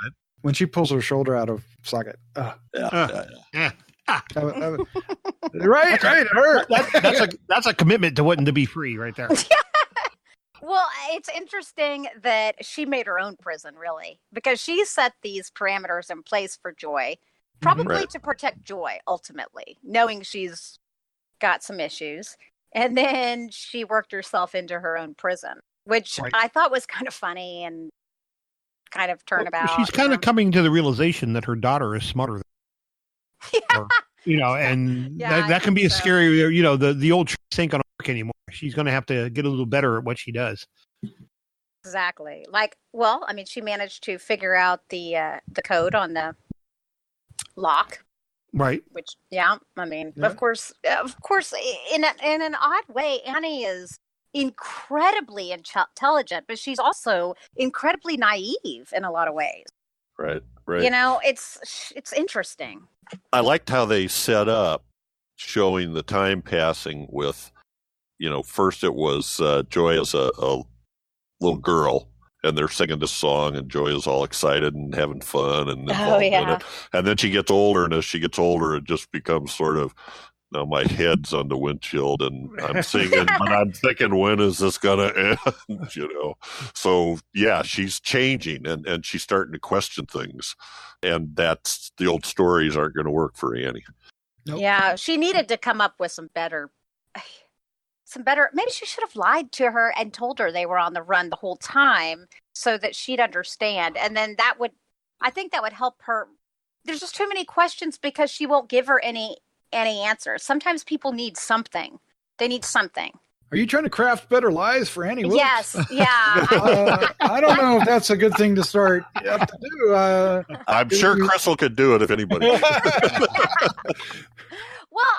When she pulls her shoulder out of socket. Right. It hurt. That's a commitment to wanting to be free, right there. Well, it's interesting that she made her own prison, really, because she set these parameters in place for Joy, probably to protect Joy, ultimately, knowing she's got some issues. And then she worked herself into her own prison, which I thought was kind of funny and kind of turnabout. She's kind of coming to the realization that her daughter is smarter than her. And that can be a scary, the old tricks ain't going to work anymore. She's going to have to get a little better at what she does. Exactly. She managed to figure out the code on the lock. Right. Which, of course, in an odd way, Annie is incredibly intelligent, but she's also incredibly naive in a lot of ways. Right. It's interesting. I liked how they set up showing the time passing with, first it was Joy as a little girl, and they're singing this song, and Joy is all excited and having fun and involved in it. And then she gets older, and as she gets older, it just becomes sort of, now my head's on the windshield, and I'm singing, but I'm thinking, when is this going to end? So she's changing, and she's starting to question things, and that's the old stories aren't going to work for Annie. Nope. Yeah, she needed to come up with some better. Maybe she should have lied to her and told her they were on the run the whole time, so that she'd understand, and then I think that would help her. There's just too many questions because she won't give her any answers. Sometimes people need something. They need something. Are you trying to craft better lies for Annie Wilkes? Yes. Yeah. I don't know if that's a good thing to start to do. I'm sure Crystal could do it if anybody. Well,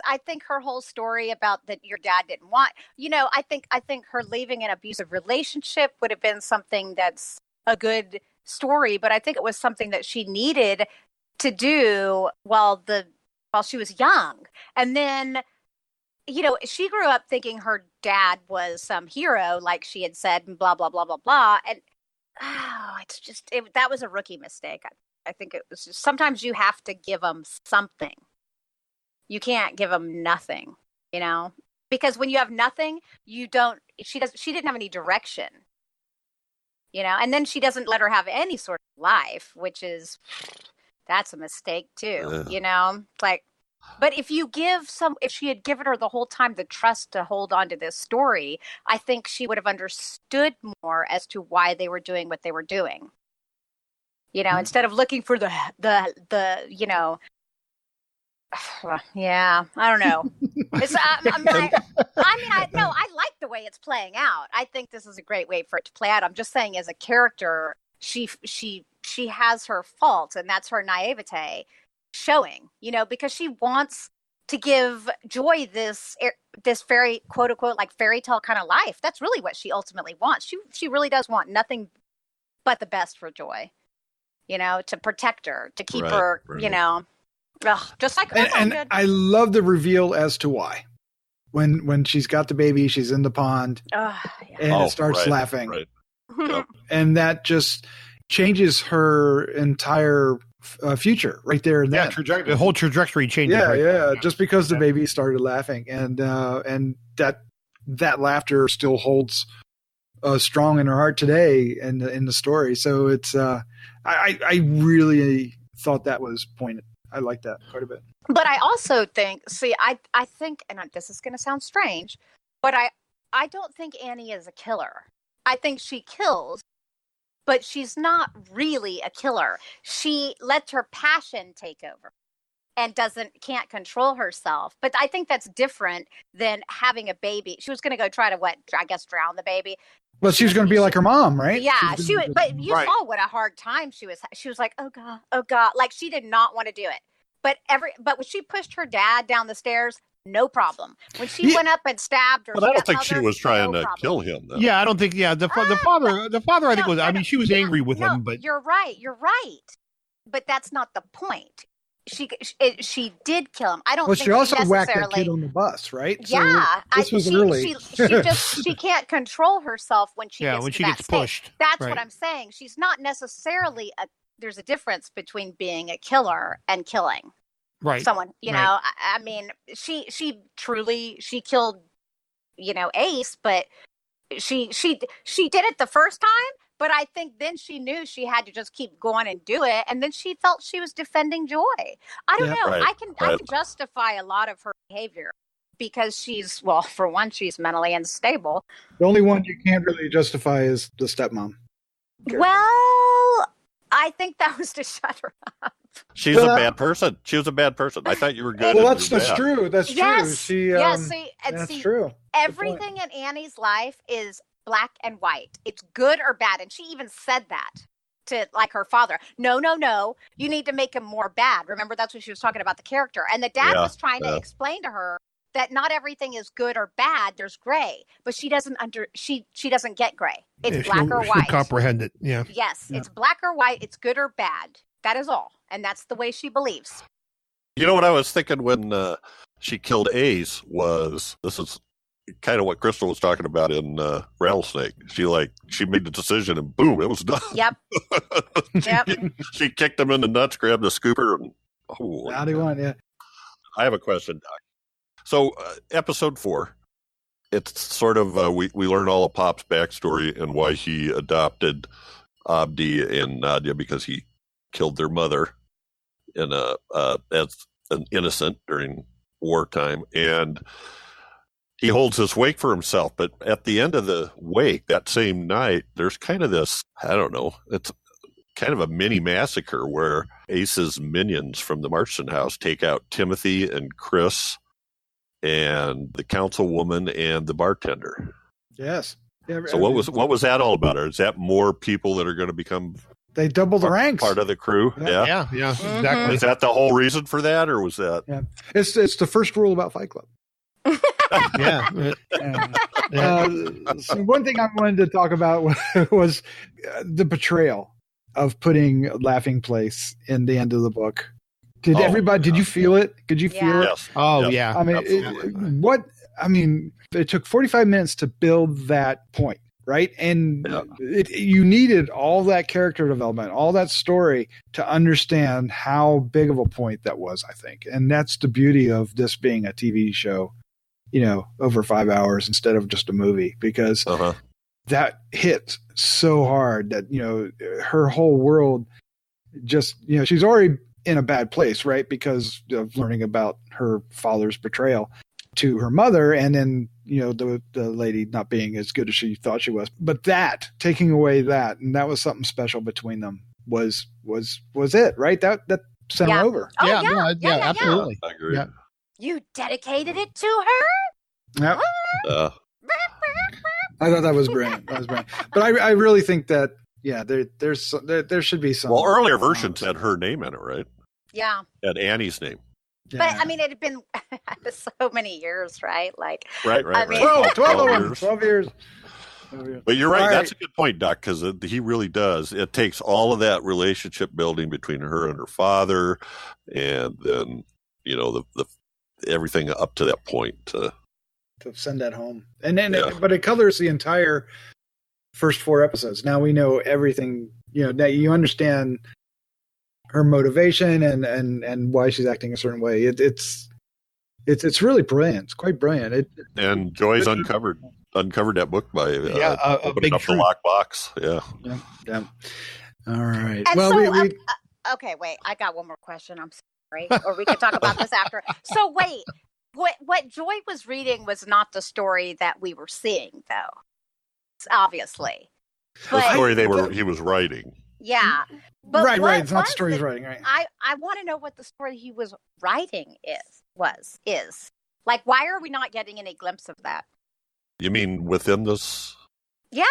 I think her whole story about that your dad didn't want, I think her leaving an abusive relationship would have been something that's a good story, but I think it was something that she needed to do while she was young. And then, she grew up thinking her dad was some hero, like she had said, and blah, blah, blah, blah, blah. And that was a rookie mistake. I think it was just, sometimes you have to give them something. You can't give them nothing, because when you have nothing, she didn't have any direction, and then she doesn't let her have any sort of life, which is, that's a mistake too, but if she had given her the whole time the trust to hold on to this story, I think she would have understood more as to why they were doing what they were doing, instead of looking for the yeah, I don't know. I like the way it's playing out. I think this is a great way for it to play out. I'm just saying, as a character, she has her faults, and that's her naivete showing, because she wants to give Joy this fairy, quote unquote, like fairy tale kind of life. That's really what she ultimately wants. She really does want nothing but the best for Joy, to protect her, to keep her, just like her and did. I love the reveal as to why. When she's got the baby, she's in the pond, and it starts laughing. Right. Yep. And that just changes her entire future right there and then. The whole trajectory changes. Just because the baby started laughing, and that laughter still holds strong in her heart today in the story. So it's I really thought that was pointed. I like that quite a bit. But I also think, I think, and this is going to sound strange, but I don't think Annie is a killer. I think she kills, but she's not really a killer. She lets her passion take over and can't control herself. But I think that's different than having a baby. She was going to go try to drown the baby. Well, she was going to be like her mom, right? Yeah, but you saw what a hard time she was. She was like, oh God, like she did not want to do it. But when she pushed her dad down the stairs, no problem. When she went up and stabbed her, but I don't think she was trying to kill him, though. Yeah, I don't think. Yeah, the father, I think was. I mean, she was angry with him, but you're right. But that's not the point. She did kill him. I don't. Well, think she also necessarily whacked the kid on the bus, right? Yeah, so this was early. She can't control herself when she gets pushed. That's what I'm saying. She's not necessarily there's a difference between being a killer and killing someone. You know, I mean, she killed, Ace, but she did it the first time. But I think then she knew she had to just keep going and do it, and then she felt she was defending Joy. I don't know. Right, I can justify a lot of her behavior because for one, she's mentally unstable. The only one you can't really justify is the stepmom. Well, I think that was to shut her up. She's a bad person. She was a bad person. I thought you were good. Well, that's true. That's true. That's true. Everything in Annie's life is black and white. It's good or bad. And she even said that to her father. No. You need to make him more bad. Remember, that's what she was talking about, the character. And the dad was trying to explain to her that not everything is good or bad. There's gray, but she doesn't she doesn't get gray. It's black or white. She comprehend it. Yeah. Yes. Yeah. It's black or white. It's good or bad. That is all. And that's the way she believes. You know what I was thinking when she killed Ace this is kind of what Crystal was talking about in Rattlesnake. She made the decision and boom, it was done. Yep. She kicked him in the nuts, grabbed the scooper, and how do you want? Yeah. I have a question, Doc. So episode 4, it's sort of we learn all of Pop's backstory and why he adopted Abdi and Nadia because he killed their mother as an innocent during wartime, and he holds this wake for himself. But at the end of the wake that same night, there's kind of this, I don't know, it's kind of a mini massacre where Ace's minions from the Marston house take out Timothy and Chris and the councilwoman and the bartender. Yes. Yeah, so what was that all about? Or is that more people that are going to become? They double the ranks. Part of the crew. Yeah, exactly. Is that the whole reason for that, or was that? Yeah, it's the first rule about Fight Club. Yeah. So one thing I wanted to talk about was the betrayal of putting Laughing Place in the end of the book. Did you feel it? Could you feel it? Yes. Oh, yes. yeah. I mean, it took 45 minutes to build that point, right? And you needed all that character development, all that story to understand how big of a point that was, I think. And that's the beauty of this being a TV show, over 5 hours instead of just a movie, because that hit so hard that, her whole world just, she's already in a bad place, right? Because of learning about her father's betrayal to her mother, and then, the lady not being as good as she thought she was. But taking away that, and that was something special between them, was it, right? That sent her over. Oh, yeah, absolutely. I agree. Yeah. You dedicated it to her? Yeah. I thought that was brilliant. But I really think that, there should be some. Well, earlier versions had her name in it, right? Yeah. Had Annie's name. Yeah. But I mean, it had been so many years, right? Right. I mean, 12 years. But you're right. That's a good point, Doc, because he really does. It takes all of that relationship building between her and her father, and then the everything up to that point to send that home. And then, but it covers the entire first 4 episodes. Now we know everything. Now you understand her motivation and why she's acting a certain way. It's really brilliant. It's quite brilliant. And Joy's uncovered that book by opening up the lockbox. Yeah. All right. And well, okay, wait. I got one more question. or we could talk about this after. So wait, what Joy was reading was not the story that we were seeing, though. Obviously, the story he was writing. Yeah, but right. It's not the story he's writing. Right. I want to know what the story he was writing is. Like, why are we not getting any glimpse of that? You mean within this? Yeah,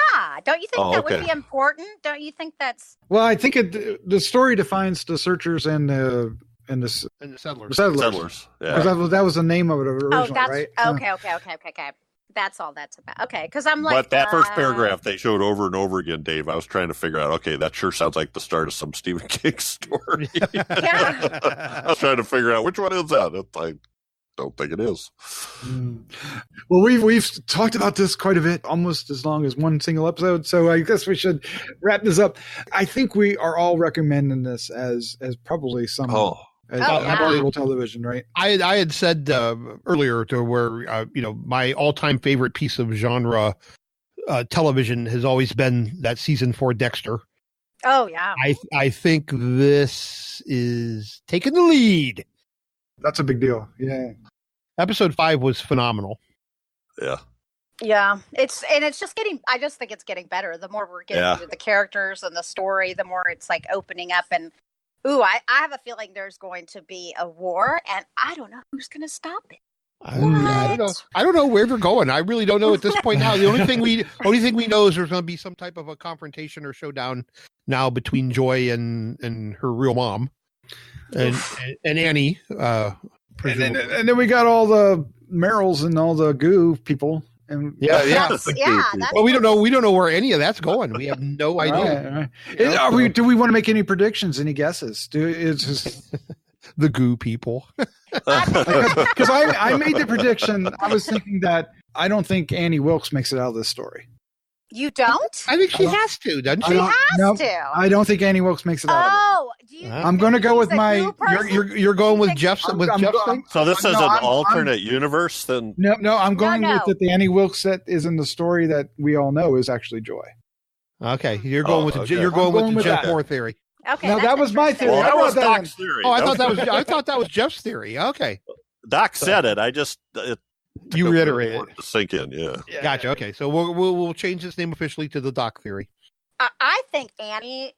don't you think that would be important? Don't you think that's? Well, I think the story defines the searchers and the settlers. Settlers. Yeah. That was the name of it originally, right? Okay. That's all that's about. Okay, because I'm like. But that first paragraph they showed over and over again, Dave, I was trying to figure out, okay, that sure sounds like the start of some Stephen King story. Yeah. I was trying to figure out which one is that. I don't think it is. Well, we've talked about this quite a bit, almost as long as one single episode. So I guess we should wrap this up. I think we are all recommending this as probably some valuable television, right? I had said earlier to where my all-time favorite piece of genre television has always been that season 4 Dexter. Oh yeah. I think this is taking the lead. That's a big deal. Yeah. Episode 5 was phenomenal. Yeah. Yeah. I just think it's getting better. The more we're getting into the characters and the story, the more it's like opening up and I have a feeling there's going to be a war and I don't know who's going to stop it. I don't know where they're going. I really don't know at this point now. The only thing we know is there's going to be some type of a confrontation or showdown now between Joy and her real mom. And Annie, and then we got all the Merrills and all the Goo people, and Well, we don't know where any of that's going. We have no idea. Right. Do we want to make any predictions? Any guesses? The Goo people? Because I made the prediction. I was thinking that I don't think Annie Wilkes makes it out of this story. You don't? I think she has to, doesn't she? She has to. I don't think Annie Wilkes makes it out of it. I'm going to go with my. You're going with Jeff's thing. So this is an alternate universe, then? No. I'm going with that. The Annie Wilkes that is in the story that we all know is actually Joy. Okay, you're going with the Jeff Mohr theory. Okay, no, that was my theory. Well, that was Doc's theory. Oh, I thought that was Jeff's theory. Okay, Doc said it. I just you reiterate it to sink in. Yeah. Gotcha. Okay, so we'll change this name officially to the Doc theory. I think Annie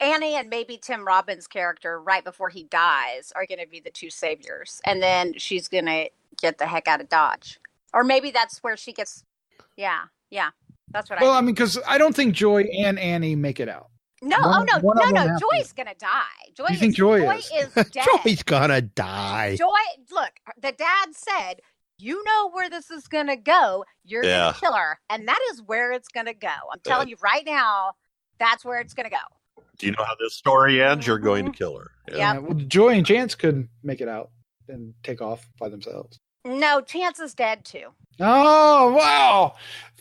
and maybe Tim Robbins' character right before he dies are gonna be the two saviors, and then she's gonna get the heck out of Dodge, or maybe that's where she gets. Yeah, that's what. Well, I mean, because I don't think Joy and Annie make it out. No, Joy's gonna die. You think Joy is dead. Joy's gonna die. Joy, look, the dad said, you know where this is gonna go. You're gonna kill her, and that is where it's gonna go. I'm telling you right now, that's where it's gonna go. Do you know how this story ends? You're going to kill her. Yeah. Well, Joy and Chance could make it out and take off by themselves. No, Chance is dead too. Oh wow!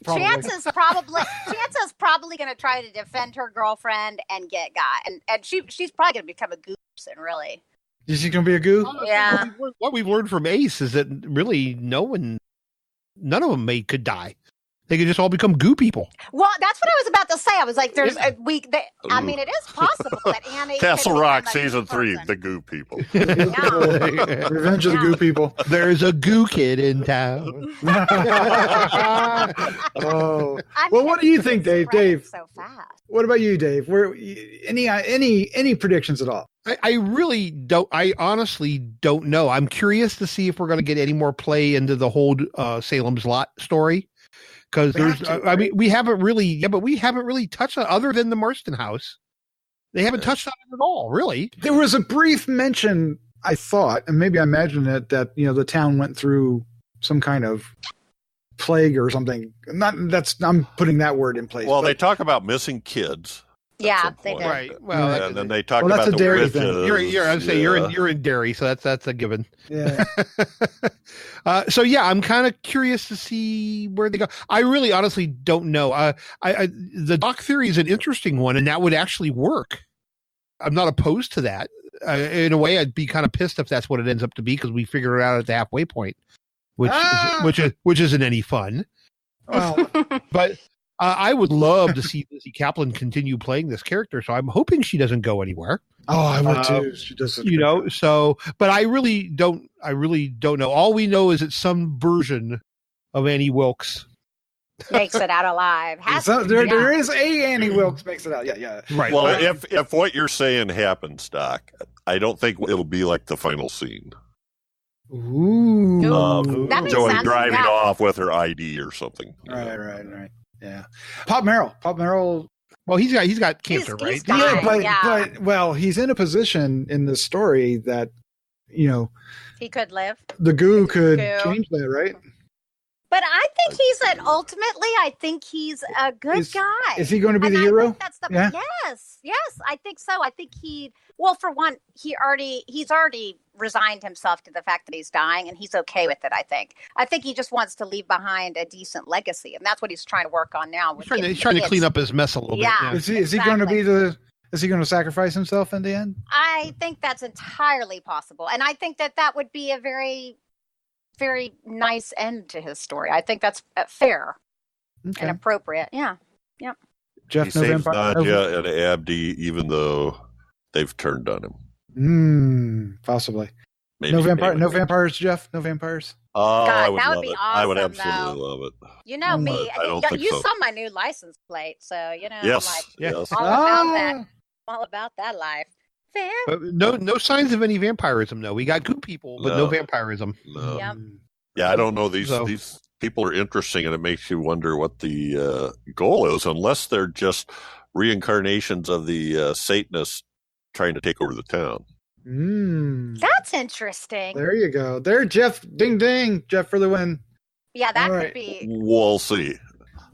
Chance is probably going to try to defend her girlfriend and get Guy, and she's probably going to become a goo person. Really, is she going to be a goo? Yeah. What we've learned from Ace is that really none of them could die. They could just all become goo people. Well, that's what I was about to say. I was like, I mean, it is possible that Annie. Castle Rock season 3, the goo people. Revenge of the Goo people. There's a goo kid in town. Oh, well, what do you think, Dave? Dave, so fast. What about you, Dave? Any predictions at all? I really don't. I honestly don't know. I'm curious to see if we're going to get any more play into the whole Salem's Lot story. Because we haven't really touched on other than the Marston house. They haven't touched on it at all, really. There was a brief mention, I thought, and maybe I imagined it, that the town went through some kind of plague or something. I'm putting that word in place. Well, they talk about missing kids. Yeah, they did. Right. Well, and then they talk about the Derry witches. thing. You're in Derry, so that's a given. Yeah. So yeah, I'm kind of curious to see where they go. I really, honestly don't know. The Doc theory is an interesting one, and that would actually work. I'm not opposed to that. In a way, I'd be kind of pissed if that's what it ends up to be because we figure it out at the halfway point, which isn't any fun. Well, but I would love to see Lizzy Caplan continue playing this character, so I'm hoping she doesn't go anywhere. Oh, I would too. She does, but I really don't know. All we know is it's some version of Annie Wilkes makes it out alive. There is a Annie Wilkes makes it out. Yeah. Right. Well, if what you're saying happens, Doc, I don't think it'll be like the final scene. Ooh. That makes Joey sense. driving off with her ID or something. Right. Yeah. Pop Merrill. Well, he's got cancer, right? He's dying, but he's in a position in this story that, he could live. The goo could change that, right? But I think I think he's a good guy. Is he going to be the hero? Yes, I think so. I think for one, he's already resigned himself to the fact that he's dying, and he's okay with it, I think. I think he just wants to leave behind a decent legacy, and that's what he's trying to work on now. He's trying to clean up his mess a little bit. Yeah. Is he going to be is he going to sacrifice himself in the end? I think that's entirely possible, and I think that would be a very, very nice end to his story. I think that's fair and appropriate. Yeah. Yep. Jeff, he saves Nadja and Abdi, even though they've turned on him. Possibly. Maybe, no vampires, Jeff. No vampires. Oh, God, that would be awesome. I would absolutely love it. You know me. I don't think so. Saw my new license plate, so Yes. All about that. All about that life. But no signs of any vampirism, though. We got good people, but no vampirism. No. Yep. Yeah, I don't know. These people are interesting, and it makes you wonder what the goal is, unless they're just reincarnations of the Satanists trying to take over the town. That's interesting. There you go. There, Jeff. Ding, ding. Jeff for the win. Yeah, that could be. We'll see.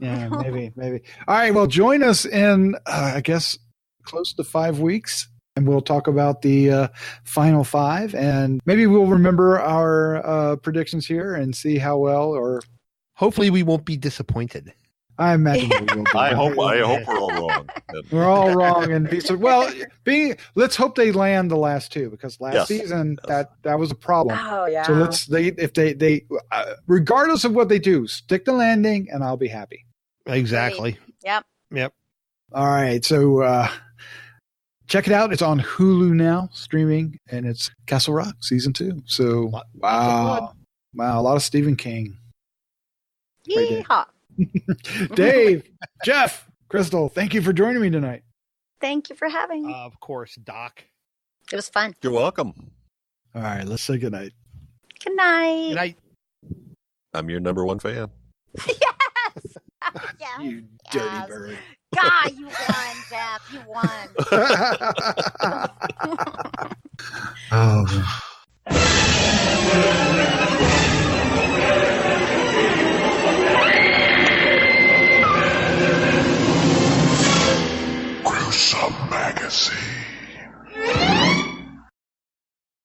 Yeah, maybe. All right, well, join us in, I guess, close to 5 weeks. And we'll talk about the final 5, and maybe we'll remember our predictions here and see how well, or hopefully we won't be disappointed. I imagine we will be. I hope we're all wrong. We're all wrong, and let's hope they land the last 2, because last season that was a problem. Oh yeah. So if they regardless of what they do, stick the landing, and I'll be happy. Exactly. Yep. All right, so. Check it out. It's on Hulu now, streaming, and it's Castle Rock Season 2. So, wow, a lot of Stephen King. Yeehaw. Dave, Jeff, Crystal, thank you for joining me tonight. Thank you for having me. Of course, Doc. It was fun. You're welcome. All right, let's say goodnight. Good night. Good night. I'm your number 1 fan. Yes. You dirty bird. God, you won, Jeff. You won. Oh.